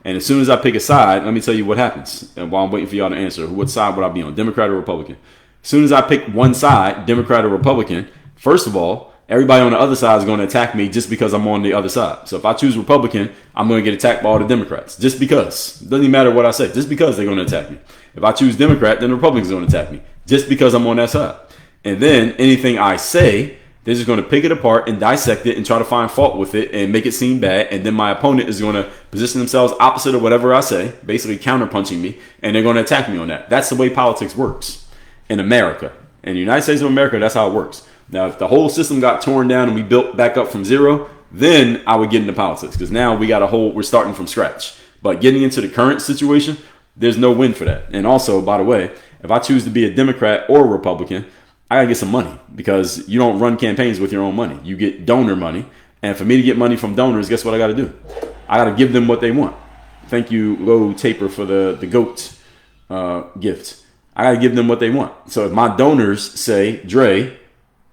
S1: And as soon as I pick a side, let me tell you what happens. And while I'm waiting for y'all to answer, what side would I be on, Democrat or Republican? As soon as I pick one side, Democrat or Republican, first of all, everybody on the other side is going to attack me just because I'm on the other side. So if I choose Republican, I'm going to get attacked by all the Democrats. Just because. It doesn't even matter what I say. Just because they're going to attack me. If I choose Democrat, then the Republicans are going to attack me. Just because I'm on that side. And then anything I say, they're just going to pick it apart and dissect it and try to find fault with it and make it seem bad. And then my opponent is going to position themselves opposite of whatever I say, basically counterpunching me. And they're going to attack me on that. That's the way politics works in America. In the United States of America, that's how it works. Now, if the whole system got torn down and we built back up from zero, then I would get into politics because now we're starting from scratch. But getting into the current situation, there's no win for that. And also, by the way, if I choose to be a Democrat or a Republican, I gotta get some money because you don't run campaigns with your own money. You get donor money. And for me to get money from donors, guess what I got to do? I got to give them what they want. Thank you, Low Taper, for the GOAT gift. I got to give them what they want. So if my donors say, Dre,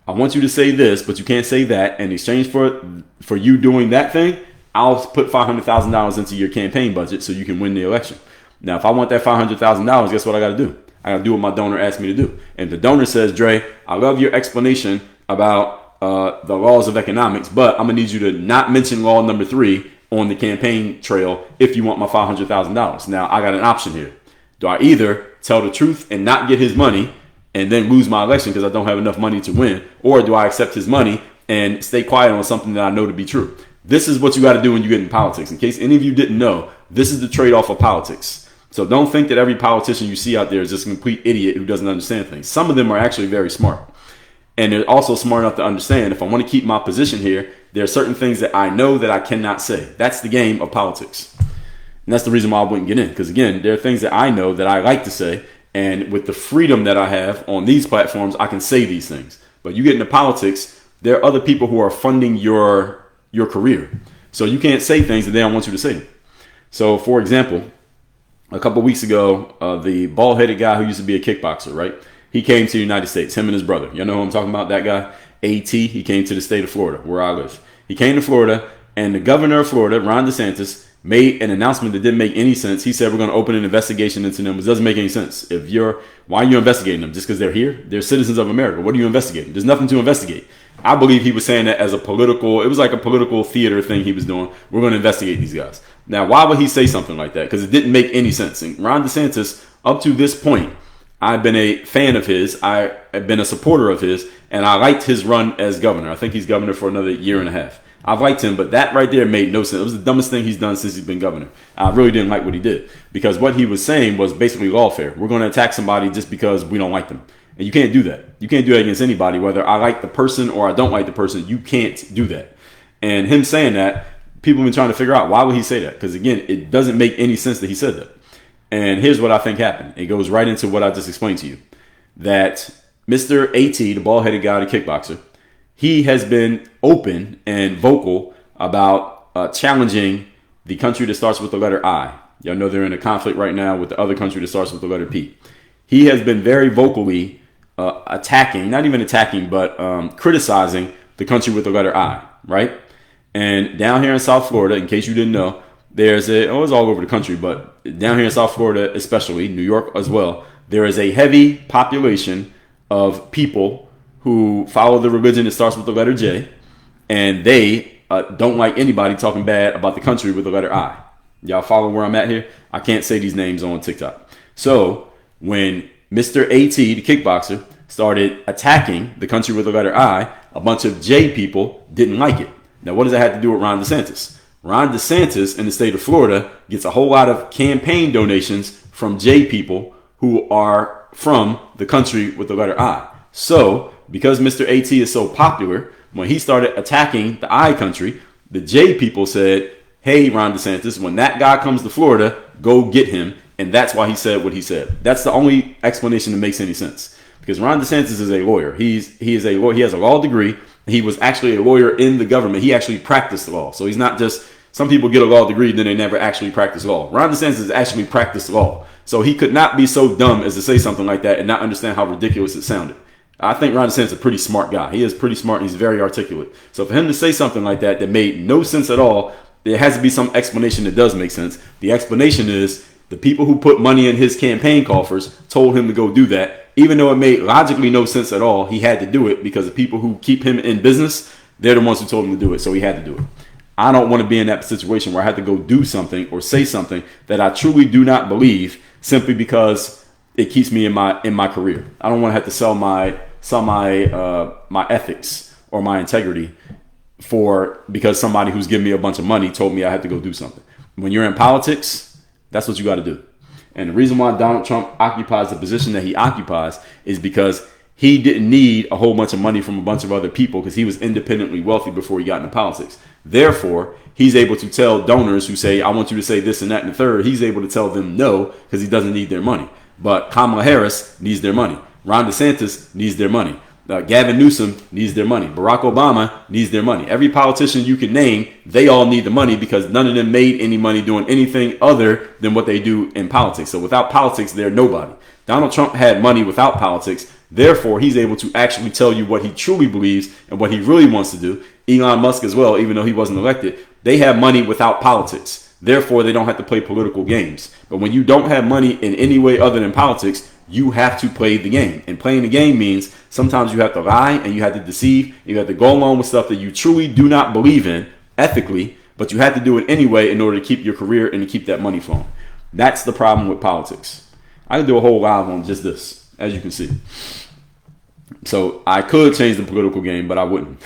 S1: I want you to say this, but you can't say that. In exchange for you doing that thing, I'll put $500,000 into your campaign budget so you can win the election. Now, if I want that $500,000, guess what I got to do? I got to do what my donor asked me to do. And the donor says, Dre, I love your explanation about the laws of economics, but I'm going to need you to not mention law number 3 on the campaign trail if you want my $500,000. Now, I got an option here. Do I either tell the truth and not get his money and then lose my election because I don't have enough money to win, or do I accept his money and stay quiet on something that I know to be true? This is what you got to do when you get in politics. In case any of you didn't know, this is the trade-off of politics. So don't think that every politician you see out there is just a complete idiot who doesn't understand things. Some of them are actually very smart. And they're also smart enough to understand if I want to keep my position here, there are certain things that I know that I cannot say. That's the game of politics. And that's the reason why I wouldn't get in. Because again, there are things that I know that I like to say. And with the freedom that I have on these platforms, I can say these things. But you get into politics, there are other people who are funding your career. So you can't say things that they don't want you to say. So for example, a couple of weeks ago, the bald-headed guy who used to be a kickboxer, right? He came to the United States, him and his brother. You know who I'm talking about, that guy? AT. He came to the state of Florida, where I live. He came to Florida, and the governor of Florida, Ron DeSantis, made an announcement that didn't make any sense. He said, we're going to open an investigation into them. It doesn't make any sense. Why are you investigating them? Just because they're here? They're citizens of America. What are you investigating? There's nothing to investigate. I believe he was saying that as it was like a political theater thing he was doing. We're going to investigate these guys. Now, why would he say something like that? Because it didn't make any sense. And Ron DeSantis, up to this point, I've been a fan of his. I have been a supporter of his. And I liked his run as governor. I think he's governor for another year and a half. I've liked him, but that right there made no sense. It was the dumbest thing he's done since he's been governor. I really didn't like what he did. Because what he was saying was basically lawfare. We're going to attack somebody just because we don't like them. And you can't do that. You can't do that against anybody, whether I like the person or I don't like the person. You can't do that. And him saying that, people have been trying to figure out, why would he say that? Because again, it doesn't make any sense that he said that. And here's what I think happened. It goes right into what I just explained to you. That Mr. AT, the bald-headed guy, the kickboxer, he has been open and vocal about challenging the country that starts with the letter I. Y'all know they're in a conflict right now with the other country that starts with the letter P. He has been very vocally attacking, not even attacking, but criticizing the country with the letter I, right? And down here in South Florida, in case you didn't know, it's all over the country, but down here in South Florida especially, New York as well, there is a heavy population of people who follow the religion that starts with the letter J, and they don't like anybody talking bad about the country with the letter I. Y'all follow where I'm at here? I can't say these names on TikTok. So when Mr. AT, the kickboxer, started attacking the country with the letter I, a bunch of J people didn't like it. Now, what does that have to do with Ron DeSantis? Ron DeSantis in the state of Florida gets a whole lot of campaign donations from J people who are from the country with the letter I. So, because Mr. AT is so popular, when he started attacking the I country, the J people said, hey, Ron DeSantis, when that guy comes to Florida, go get him. And that's why he said what he said. That's the only explanation that makes any sense. Because Ron DeSantis is a lawyer. He is a lawyer. He has a law degree. He was actually a lawyer in the government. He actually practiced law. So he's not just, some people get a law degree, then they never actually practice law. Ron DeSantis has actually practiced law. So he could not be so dumb as to say something like that and not understand how ridiculous it sounded. I think Ron DeSantis is a pretty smart guy. He is pretty smart. And he's very articulate. So for him to say something like that made no sense at all, there has to be some explanation that does make sense. The explanation is the people who put money in his campaign coffers told him to go do that. Even though it made logically no sense at all, he had to do it because the people who keep him in business, they're the ones who told him to do it. So he had to do it. I don't want to be in that situation where I have to go do something or say something that I truly do not believe simply because it keeps me in my career. I don't want to have to sell my ethics or my integrity because somebody who's giving me a bunch of money told me I had to go do something. When you're in politics, that's what you got to do. And the reason why Donald Trump occupies the position that he occupies is because he didn't need a whole bunch of money from a bunch of other people because he was independently wealthy before he got into politics. Therefore, he's able to tell donors who say, I want you to say this and that and the third, he's able to tell them no because he doesn't need their money. But Kamala Harris needs their money. Ron DeSantis needs their money. Gavin Newsom needs their money. Barack Obama needs their money. Every politician you can name, they all need the money because none of them made any money doing anything other than what they do in politics. So without politics, they're nobody. Donald Trump had money without politics. Therefore, he's able to actually tell you what he truly believes and what he really wants to do. Elon Musk as well, even though he wasn't elected, they have money without politics. Therefore, they don't have to play political games. But when you don't have money in any way other than politics, you have to play the game. And playing the game means sometimes you have to lie and you have to deceive. You have to go along with stuff that you truly do not believe in ethically, but you have to do it anyway in order to keep your career and to keep that money flowing. That's the problem with politics. I can do a whole live on just this, as you can see. So I could change the political game, but I wouldn't.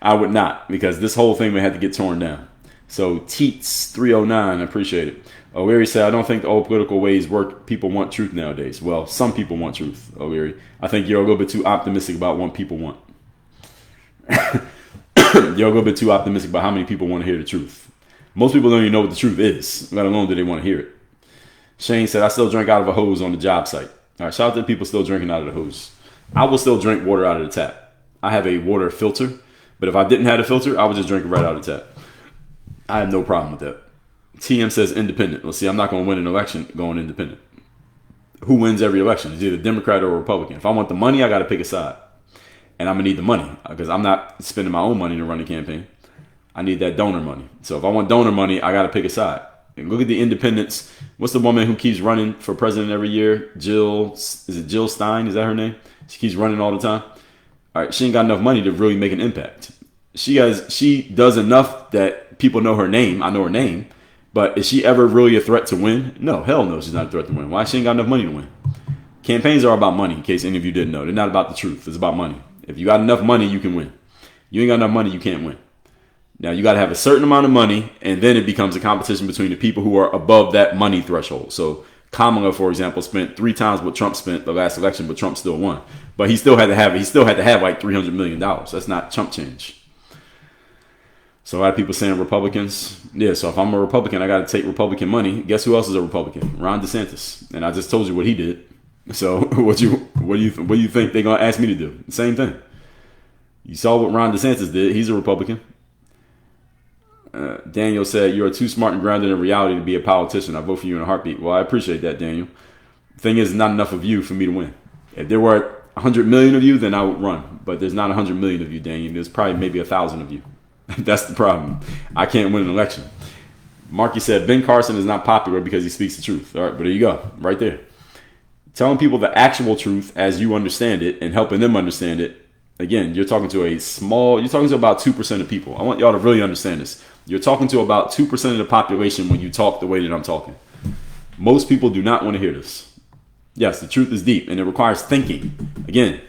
S1: I would not, because this whole thing would have to get torn down. So Teets 309, I appreciate it. O'Leary said, I don't think the old political ways work. People want truth nowadays. Well, some people want truth, O'Leary. I think you're a little bit too optimistic about what people want. You're a little bit too optimistic about how many people want to hear the truth. Most people don't even know what the truth is, let alone do they want to hear it. Shane said, I still drink out of a hose on the job site. All right, shout out to people still drinking out of the hose. I will still drink water out of the tap. I have a water filter, but if I didn't have a filter, I would just drink it right out of the tap. I have no problem with that. TM says independent. Let's see, I'm not going to win an election going independent. Who wins every election? It's either Democrat or Republican. If I want the money, I got to pick a side. And I'm going to need the money because I'm not spending my own money to run the campaign. I need that donor money. So if I want donor money, I got to pick a side. And look at the independents. What's the woman who keeps running for president every year? Jill Stein? Is that her name? She keeps running all the time. All right, she ain't got enough money to really make an impact. She does enough that people know her name. I know her name. But is she ever really a threat to win? No, hell no, she's not a threat to win. Why? She ain't got enough money to win. Campaigns are about money, in case any of you didn't know. They're not about the truth. It's about money. If you got enough money, you can win. You ain't got enough money, you can't win. Now, you got to have a certain amount of money, and then it becomes a competition between the people who are above that money threshold. So Kamala, for example, spent 3 times what Trump spent the last election, but Trump still won. But he still had to have like $300 million. That's not chump change. So a lot of people saying Republicans. Yeah, so if I'm a Republican, I got to take Republican money. Guess who else is a Republican? Ron DeSantis. And I just told you what he did. So what do you think they're gonna ask me to do? Same thing. You saw what Ron DeSantis did. He's a Republican. Daniel said, "You are too smart and grounded in reality to be a politician. I vote for you in a heartbeat." Well, I appreciate that, Daniel. The thing is, not enough of you for me to win. If there were 100 million of you, then I would run. But there's not 100 million of you, Daniel. There's probably maybe 1,000 of you. That's the problem. I can't win an election. Marky said, Ben Carson is not popular because he speaks the truth. All right, but there you go. Right there. Telling people the actual truth as you understand it and helping them understand it. Again, you're talking to about 2% of people. I want y'all to really understand this. You're talking to about 2% of the population when you talk the way that I'm talking. Most people do not want to hear this. Yes, the truth is deep and it requires thinking. Again,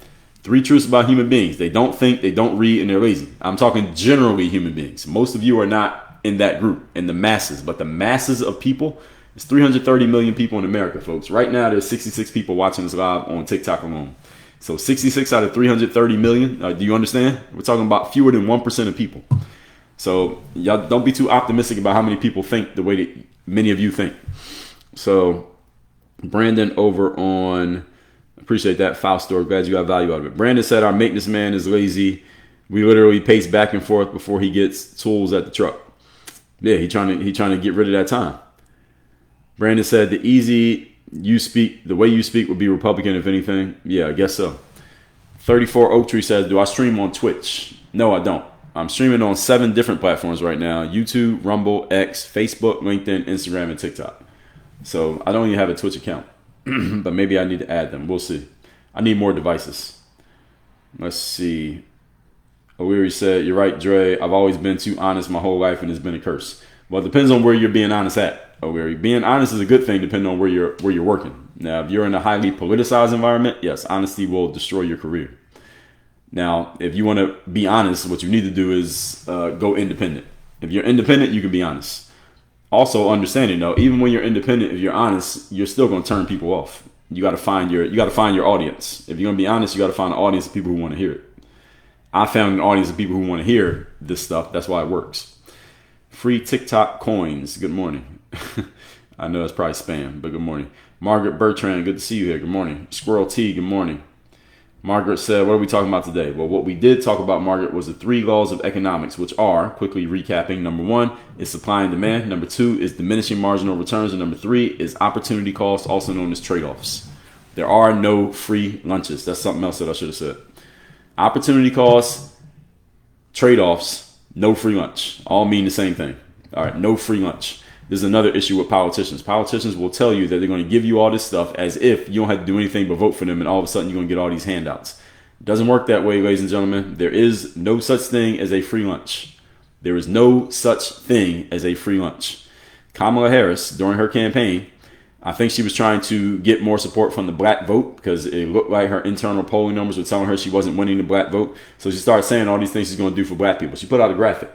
S1: 3 truths about human beings. They don't think, they don't read, and they're lazy. I'm talking generally human beings. Most of you are not in that group, in the masses. But the masses of people, it's 330 million people in America, folks. Right now, there's 66 people watching this live on TikTok alone. So 66 out of 330 million. Do you understand? We're talking about fewer than 1% of people. So y'all don't be too optimistic about how many people think the way that many of you think. So Brandon over on, appreciate that, Faustor. Glad you got value out of it. Brandon said our maintenance man is lazy. We literally pace back and forth before he gets tools at the truck. Yeah, he trying to get rid of that time. Brandon said the way you speak would be Republican, if anything. Yeah, I guess so. 34 Oak Tree says, do I stream on Twitch? No, I don't. I'm streaming on 7 different platforms right now. YouTube, Rumble, X, Facebook, LinkedIn, Instagram, and TikTok. So I don't even have a Twitch account. But maybe I need to add them. We'll see. I need more devices. Let's see. O'Leary said, you're right, Dre. I've always been too honest my whole life and it's been a curse. Well, it depends on where you're being honest at, O'Leary. Being honest is a good thing depending on where you're working. Now, if you're in a highly politicized environment, yes, honesty will destroy your career. Now, if you want to be honest, what you need to do is go independent. If you're independent, you can be honest. Also, understanding though, even when you're independent, if you're honest, you're still going to turn people off. You got to find your audience. If you're going to be honest, you got to find an audience of people who want to hear it. I found an audience of people who want to hear this stuff. That's why it works. Free TikTok coins. Good morning. I know that's probably spam, but good morning. Margaret Bertrand, good to see you here. Good morning. Squirrel T, good morning. Margaret said, what are we talking about today? Well, what we did talk about, Margaret, was the 3 laws of economics, which are, quickly recapping, number 1 is supply and demand. Number 2 is diminishing marginal returns. And number 3 is opportunity cost, also known as trade-offs. There are no free lunches. That's something else that I should have said. Opportunity costs, trade-offs, no free lunch. All mean the same thing. All right, no free lunch. There's another issue with politicians. Politicians will tell you that they're going to give you all this stuff as if you don't have to do anything but vote for them, and all of a sudden you're going to get all these handouts. It doesn't work that way, ladies and gentlemen. There is no such thing as a free lunch. There is no such thing as a free lunch. Kamala Harris, during her campaign, I think she was trying to get more support from the black vote because it looked like her internal polling numbers were telling her she wasn't winning the black vote. So she started saying all these things she's going to do for black people. She put out a graphic.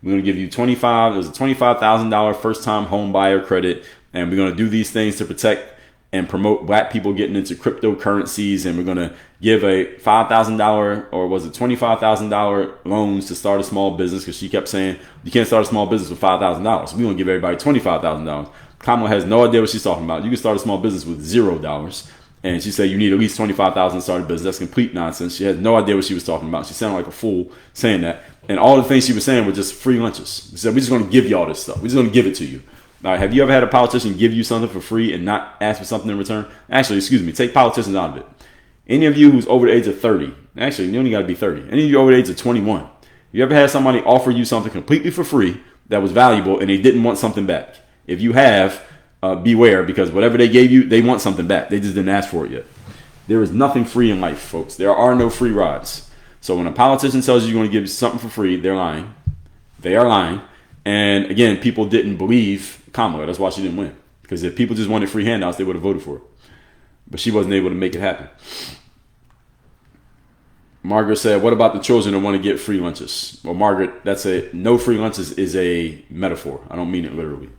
S1: We're going to give you there's a $25,000 first-time home buyer credit, and we're going to do these things to protect and promote black people getting into cryptocurrencies, and we're going to give a $5,000 or was it $25,000 loans to start a small business because she kept saying you can't start a small business with $5,000. We're going to give everybody $25,000. Kamala has no idea what she's talking about. You can start a small business with $0. And she said you need at least $25,000 to start a business. That's complete nonsense. She had no idea what she was talking about. She sounded like a fool saying that. And all the things she was saying were just free lunches. She said, we're just going to give you all this stuff. We're just going to give it to you. All right, have you ever had a politician give you something for free and not ask for something in return? Actually, take politicians out of it. Any of you who's over the age of 30, actually, you only got to be 30. Any of you over the age of 21, you ever had somebody offer you something completely for free that was valuable and they didn't want something back? If you have, beware, because whatever they gave you, they want something back. They just didn't ask for it yet. There is nothing free in life, folks. There are no free rides. So when a politician tells you you're going to give you something for free, they're lying. They are lying. And again, people didn't believe Kamala. That's why she didn't win. Because if people just wanted free handouts, they would have voted for her. But she wasn't able to make it happen. Margaret said, what about the children that want to get free lunches? Well, Margaret, no free lunches is a metaphor. I don't mean it literally.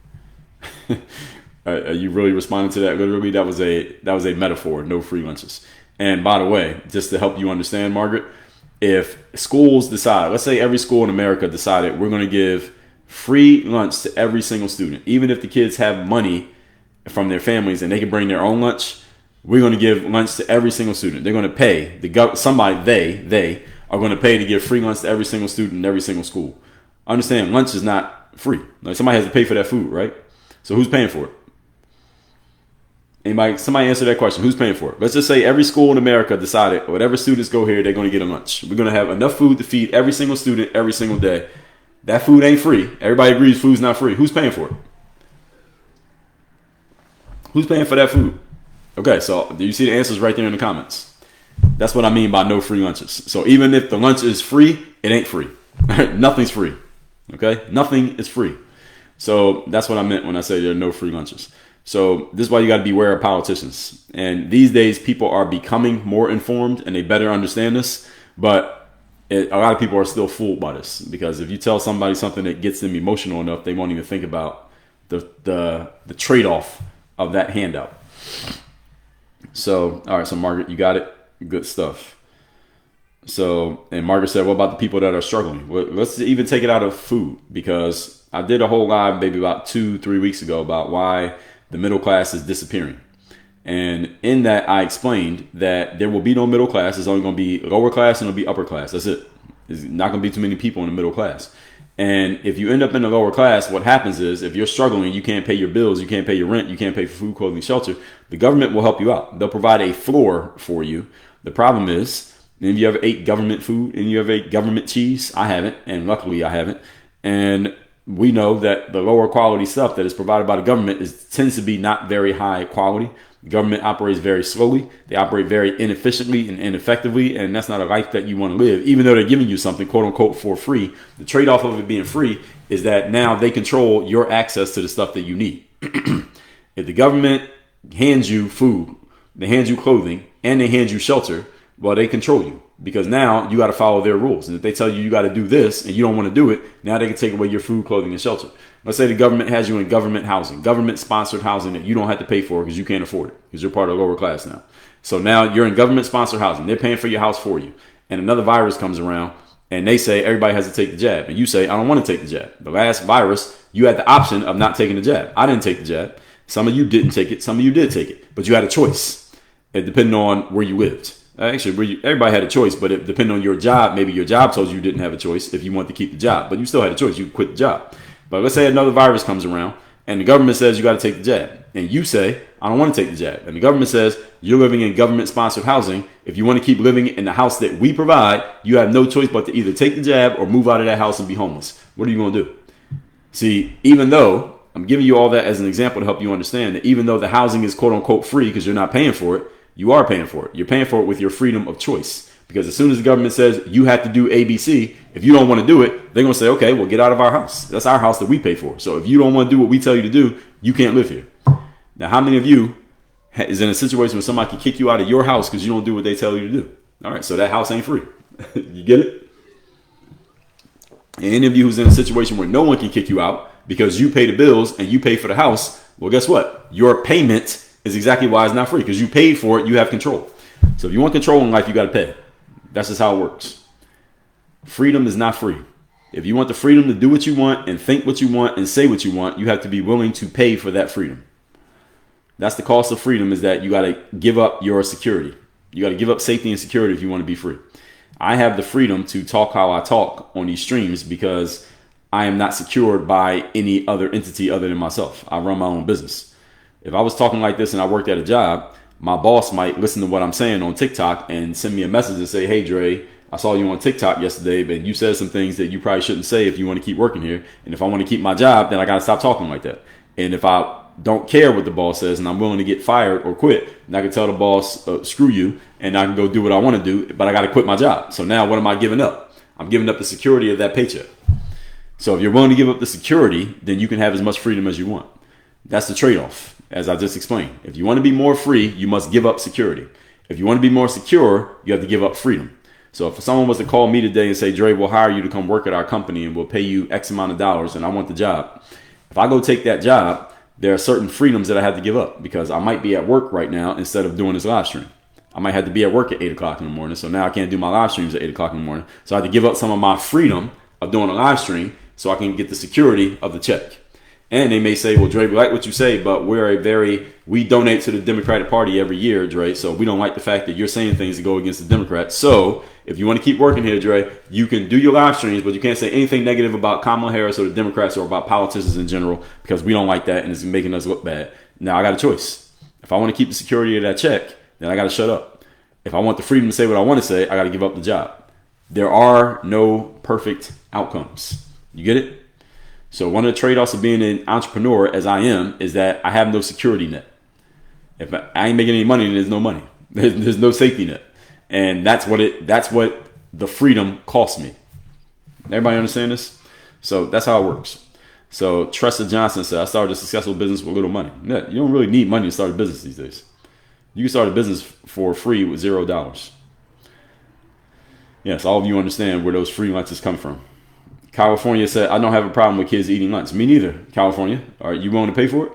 S1: Are you really responding to that literally? That was a metaphor, no free lunches. And by the way, just to help you understand, Margaret, If schools decide, let's say every school in America decided we're going to give free lunch to every single student, even if the kids have money from their families and they can bring their own lunch, we're going to give lunch to every single student. They're going to pay they are going to pay to give free lunch to every single student in every single school. Understand, lunch is not free. Like, somebody has to pay for that food, right? So who's paying for it? Somebody answer that question. Who's paying for it? Let's just say every school in America decided whatever students go here, they're going to get a lunch. We're going to have enough food to feed every single student every single day. That food ain't free. Everybody agrees food's not free. Who's paying for it? Who's paying for that food? Okay, so do you see the answers right there in the comments? That's what I mean by no free lunches. So even if the lunch is free, it ain't free. Nothing's free. Okay? Nothing is free. So that's what I meant when I say there are no free lunches. So this is why you got to beware of politicians. And these days, people are becoming more informed and they better understand this. But a lot of people are still fooled by this, because if you tell somebody something that gets them emotional enough, they won't even think about the trade-off of that handout. So, all right. So Margaret, you got it. Good stuff. So, and Margaret said, what about the people that are struggling? Well, let's even take it out of food, because I did a whole live maybe about 2-3 weeks ago about why the middle class is disappearing. And in that, I explained that there will be no middle class. It's only going to be lower class and it'll be upper class. That's it. There's not going to be too many people in the middle class. And if you end up in the lower class, what happens is if you're struggling, you can't pay your bills, you can't pay your rent, you can't pay for food, clothing, shelter, the government will help you out. They'll provide a floor for you. The problem is, if you ever ate government food and you ever ate government cheese, I haven't, and luckily I haven't. And we know that the lower quality stuff that is provided by the government tends to be not very high quality. The government operates very slowly. They operate very inefficiently and ineffectively, and that's not a life that you want to live. Even though they're giving you something, quote unquote, for free, the trade-off of it being free is that now they control your access to the stuff that you need. If the government hands you food, they hand you clothing, and they hand you shelter, well, they control you, because now you got to follow their rules. And if they tell you got to do this and you don't want to do it, now they can take away your food, clothing, and shelter. Let's say the government has you in government housing, government-sponsored housing that you don't have to pay for because you can't afford it, because you're part of the lower class now. So now you're in government-sponsored housing. They're paying for your house for you. And another virus comes around and they say everybody has to take the jab. And you say, I don't want to take the jab. The last virus, you had the option of not taking the jab. I didn't take the jab. Some of you didn't take it. Some of you did take it. But you had a choice. It depended on where you lived. Actually, everybody had a choice, but it depended on your job. Maybe your job told you didn't have a choice if you want to keep the job, but you still had a choice. You could quit the job. But let's say another virus comes around and the government says you got to take the jab. And you say, I don't want to take the jab. And the government says you're living in government-sponsored housing. If you want to keep living in the house that we provide, you have no choice but to either take the jab or move out of that house and be homeless. What are you going to do? See, even though I'm giving you all that as an example to help you understand that even though the housing is quote-unquote free because you're not paying for it, you are paying for it. You're paying for it with your freedom of choice. Because as soon as the government says you have to do ABC, if you don't want to do it, they're going to say, okay, well, get out of our house. That's our house that we pay for. So if you don't want to do what we tell you to do, you can't live here. Now, how many of you is in a situation where somebody can kick you out of your house because you don't do what they tell you to do? All right, so that house ain't free. You get it? And any of you who's in a situation where no one can kick you out because you pay the bills and you pay for the house, well, guess what? Your payment is exactly why it's not free, because you paid for it, you have control. So if you want control in life, you got to pay. That's just how it works. Freedom is not free. If you want the freedom to do what you want and think what you want and say what you want, you have to be willing to pay for that freedom. That's the cost of freedom, is that you got to give up your security. You got to give up safety and security if you want to be free. I have the freedom to talk how I talk on these streams because I am not secured by any other entity other than myself. I run my own business. If I was talking like this and I worked at a job, my boss might listen to what I'm saying on TikTok and send me a message and say, hey, Dre, I saw you on TikTok yesterday, but you said some things that you probably shouldn't say if you want to keep working here. And if I want to keep my job, then I got to stop talking like that. And if I don't care what the boss says and I'm willing to get fired or quit, then I can tell the boss, screw you, and I can go do what I want to do, but I got to quit my job. So now what am I giving up? I'm giving up the security of that paycheck. So if you're willing to give up the security, then you can have as much freedom as you want. That's the trade-off. As I just explained, if you want to be more free, you must give up security. If you want to be more secure, you have to give up freedom. So if someone was to call me today and say, Dre, we'll hire you to come work at our company and we'll pay you X amount of dollars and I want the job. If I go take that job, there are certain freedoms that I have to give up because I might be at work right now instead of doing this live stream. I might have to be at work at 8 o'clock in the morning. So now I can't do my live streams at 8 o'clock in the morning. So I have to give up some of my freedom of doing a live stream so I can get the security of the check. And they may say, well, Dre, we like what you say, but we donate to the Democratic Party every year, Dre. So we don't like the fact that you're saying things that go against the Democrats. So if you want to keep working here, Dre, you can do your live streams, but you can't say anything negative about Kamala Harris or the Democrats or about politicians in general, because we don't like that and it's making us look bad. Now I got a choice. If I want to keep the security of that check, then I got to shut up. If I want the freedom to say what I want to say, I got to give up the job. There are no perfect outcomes. You get it? So one of the trade-offs of being an entrepreneur, as I am, is that I have no security net. If I ain't making any money, then there's no money. There's no safety net. And that's what the freedom cost me. Everybody understand this? So that's how it works. So Tressa Johnson said, I started a successful business with little money. Yeah, you don't really need money to start a business these days. You can start a business for free with $0. Yes, all of you understand where those free lunches come from. California said, I don't have a problem with kids eating lunch. Me neither, California. Are you willing to pay for it?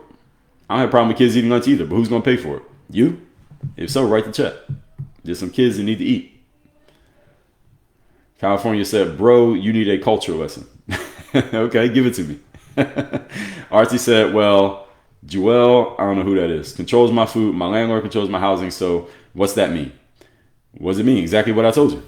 S1: I don't have a problem with kids eating lunch either, but who's going to pay for it? You? If so, write the check. There's some kids that need to eat. California said, bro, you need a culture lesson. Okay, give it to me. Archie said, well, Joel, I don't know who that is, controls my food. My landlord controls my housing. So what's that mean? What does it mean? Exactly what I told you.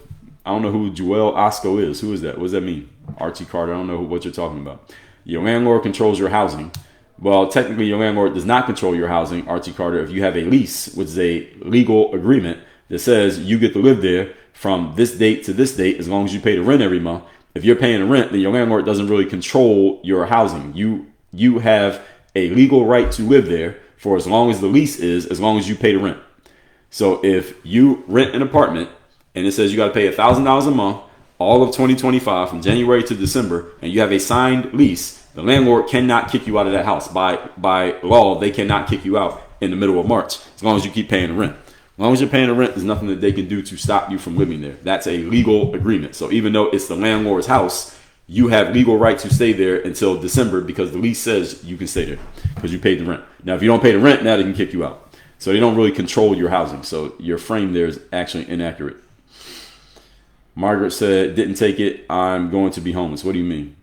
S1: I don't know who Joel Osco is. Who is that? What does that mean? Archie Carter. I don't know what you're talking about. Your landlord controls your housing. Well, technically, your landlord does not control your housing, Archie Carter, if you have a lease, which is a legal agreement that says you get to live there from this date to this date as long as you pay the rent every month. If you're paying the rent, then your landlord doesn't really control your housing. You have a legal right to live there for as long as the lease is, as long as you pay the rent. So if you rent an apartment and it says you got to pay $1,000 a month, all of 2025 from January to December, and you have a signed lease, the landlord cannot kick you out of that house. By law, they cannot kick you out in the middle of March as long as you keep paying the rent. As long as you're paying the rent, there's nothing that they can do to stop you from living there. That's a legal agreement. So even though it's the landlord's house, you have legal right to stay there until December because the lease says you can stay there because you paid the rent. Now, if you don't pay the rent, now they can kick you out. So they don't really control your housing. So your frame there is actually inaccurate. Margaret said, didn't take it. I'm going to be homeless. What do you mean?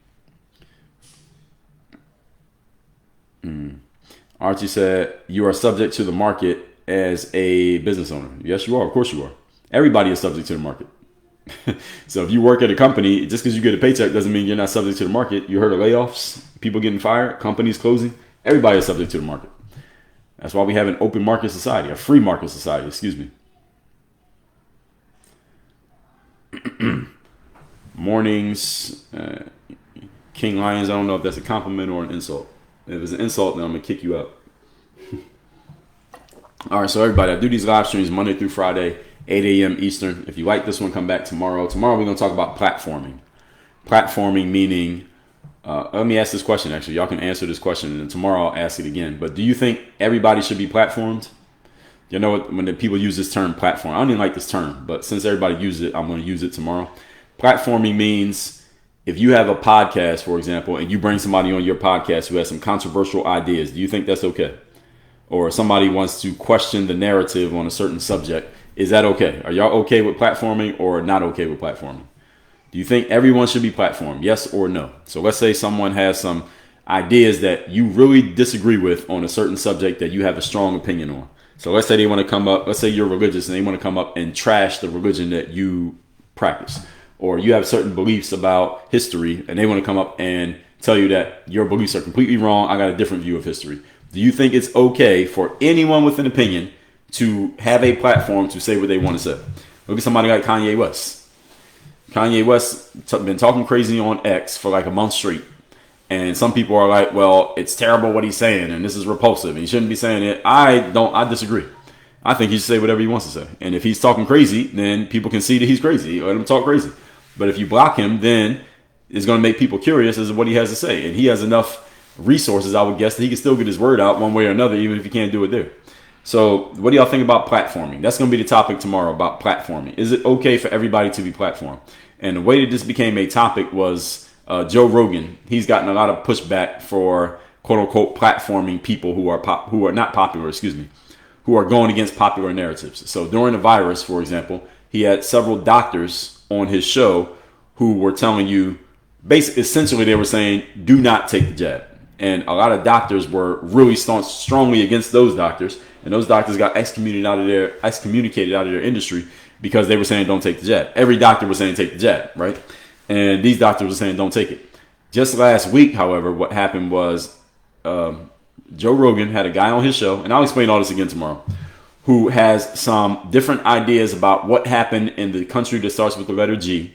S1: Archie said, you are subject to the market as a business owner. Yes, you are. Of course you are. Everybody is subject to the market. So if you work at a company, just because you get a paycheck doesn't mean you're not subject to the market. You heard of layoffs, people getting fired, companies closing. Everybody is subject to the market. That's why we have an open market society, a free market society, excuse me. Mornings, King Lions, I don't know if that's a compliment or an insult. If it's an insult, then I'm going to kick you out. All right, so everybody, I do these live streams Monday through Friday, 8 a.m. Eastern. If you like this one, come back tomorrow. Tomorrow we're going to talk about platforming. Platforming meaning, let me ask this question actually. Y'all can answer this question and then tomorrow I'll ask it again. But do you think everybody should be platformed? You know what, when the people use this term platform, I don't even like this term, but since everybody uses it, I'm going to use it tomorrow. Platforming means if you have a podcast, for example, and you bring somebody on your podcast who has some controversial ideas, do you think that's okay? Or somebody wants to question the narrative on a certain subject, is that okay? Are y'all okay with platforming or not okay with platforming? Do you think everyone should be platformed? Yes or no? So let's say someone has some ideas that you really disagree with on a certain subject that you have a strong opinion on. So let's say they want to come up, let's say you're religious and they want to come up and trash the religion that you practice. Or you have certain beliefs about history and they want to come up and tell you that your beliefs are completely wrong. I got a different view of history. Do you think it's okay for anyone with an opinion to have a platform to say what they want to say? Look at somebody like Kanye West. Kanye West been talking crazy on X for like a month straight. And some people are like, well, it's terrible what he's saying and this is repulsive and he shouldn't be saying it. I disagree. I think he should say whatever he wants to say. And if he's talking crazy, then people can see that he's crazy. Let him talk crazy. But if you block him, then it's going to make people curious as to what he has to say. And he has enough resources, I would guess, that he can still get his word out one way or another, even if he can't do it there. So what do y'all think about platforming? That's going to be the topic tomorrow, about platforming. Is it okay for everybody to be platformed? And the way that this became a topic was Joe Rogan. He's gotten a lot of pushback for quote unquote platforming people who are not popular, who are going against popular narratives. So during the virus, for example, he had several doctors on his show who were telling you, basically, essentially, they were saying, do not take the jab. And a lot of doctors were really strongly against those doctors. And those doctors got excommunicated out of their industry because they were saying, don't take the jab. Every doctor was saying, take the jab, right? And these doctors were saying, don't take it. Just last week, however, what happened was Joe Rogan had a guy on his show, and I'll explain all this again tomorrow, who has some different ideas about what happened in the country that starts with the letter G,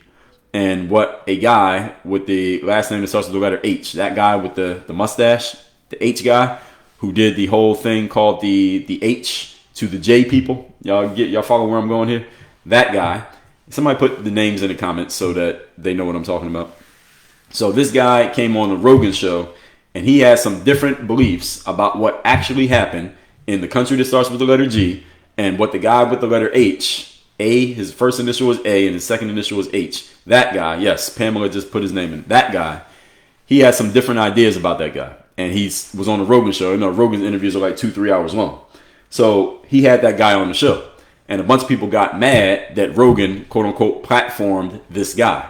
S1: and what a guy with the last name that starts with the letter H, that guy with the mustache, the H guy, who did the whole thing called the H to the J people. Y'all follow where I'm going here? That guy. Somebody put the names in the comments so that they know what I'm talking about. So this guy came on the Rogan show, and he has some different beliefs about what actually happened in the country that starts with the letter G, and what the guy with the letter H, his first initial was A and his second initial was H. That guy, yes, Pamela just put his name in. That guy, he has some different ideas about that guy. And he was on the Rogan show. You know, Rogan's interviews are like 2-3 hours long. So he had that guy on the show. And a bunch of people got mad that Rogan, quote unquote, platformed this guy.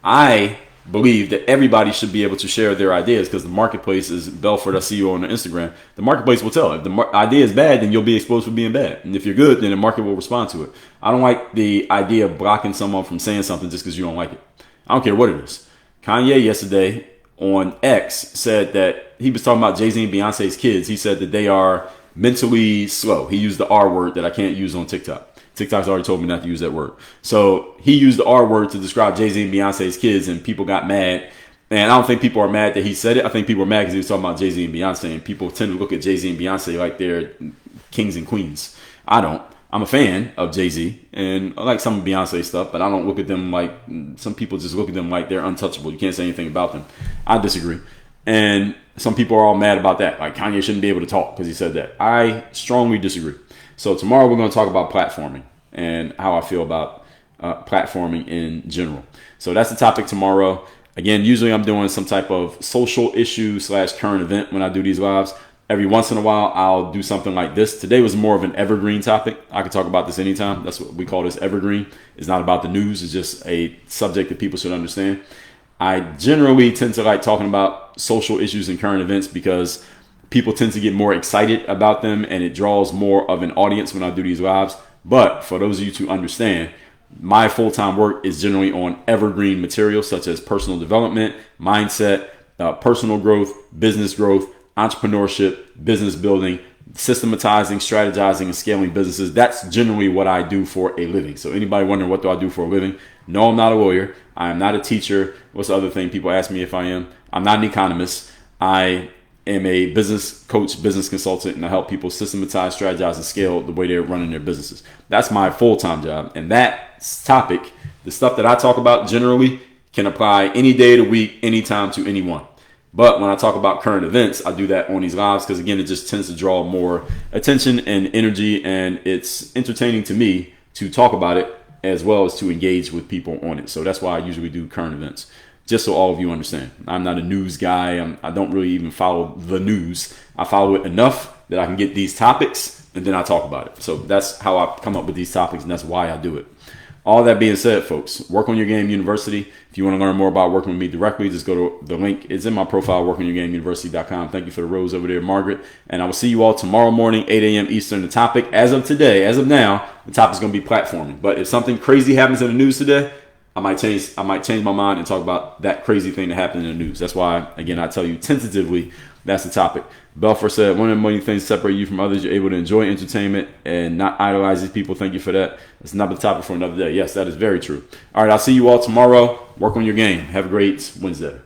S1: I believe that everybody should be able to share their ideas, because the marketplace is, Belford, I see you on Instagram, the marketplace will tell. If the idea is bad, then you'll be exposed for being bad. And if you're good, then the market will respond to it. I don't like the idea of blocking someone from saying something just because you don't like it. I don't care what it is. Kanye yesterday on X said that he was talking about Jay-Z and Beyonce's kids. He said that they are mentally slow. He used the R word that I can't use on TikTok. TikTok's already told me not to use that word. So he used the R word to describe Jay-Z and Beyonce's kids, and people got mad. And I don't think people are mad that he said it. I think people are mad because he was talking about Jay-Z and Beyonce, and people tend to look at Jay-Z and Beyonce like they're kings and queens. I don't. I'm a fan of Jay-Z, and I like some of Beyonce stuff, but I don't look at them like, some people just look at them like they're untouchable. You can't say anything about them. I disagree. And some people are all mad about that. Like, Kanye shouldn't be able to talk because he said that. I strongly disagree. So tomorrow we're going to talk about platforming and how I feel about platforming in general. So that's the topic tomorrow. Again, usually I'm doing some type of social issue / current event when I do these lives. Every once in a while, I'll do something like this. Today was more of an evergreen topic. I could talk about this anytime. That's what we call this, evergreen. It's not about the news. It's just a subject that people should understand. I generally tend to like talking about social issues and current events because people tend to get more excited about them, and it draws more of an audience when I do these lives. But for those of you to understand, my full-time work is generally on evergreen material such as personal development, mindset, personal growth, business growth, entrepreneurship, business building, systematizing, strategizing, and scaling businesses. That's generally what I do for a living. So anybody wondering what do I do for a living? No, I'm not a lawyer. I am not a teacher. What's the other thing people ask me if I am? I'm not an economist. I am a business coach, business consultant, and I help people systematize, strategize, and scale the way they're running their businesses. That's my full-time job. And that topic, the stuff that I talk about generally, can apply any day of the week, anytime, to anyone. But when I talk about current events, I do that on these lives because, again, it just tends to draw more attention and energy, and it's entertaining to me to talk about it as well as to engage with people on it. So that's why I usually do current events, just so all of you understand. I'm not a news guy. I don't really even follow the news. I follow it enough that I can get these topics, and then I talk about it. So that's how I come up with these topics, and that's why I do it. All that being said, folks, Work on Your Game University. If you want to learn more about working with me directly, just go to the link. It's in my profile, workonyourgameuniversity.com. Thank you for the rose over there, Margaret. And I will see you all tomorrow morning, 8 a.m. Eastern. The topic, as of today, as of now, the topic is going to be platforming. But if something crazy happens in the news today, I might change my mind and talk about that crazy thing that happened in the news. That's why, again, I tell you tentatively that's the topic. Belfort said, one of the main things that separate you from others, you're able to enjoy entertainment and not idolize these people. Thank you for that. That's another topic for another day. Yes, that is very true. All right, I'll see you all tomorrow. Work on your game. Have a great Wednesday.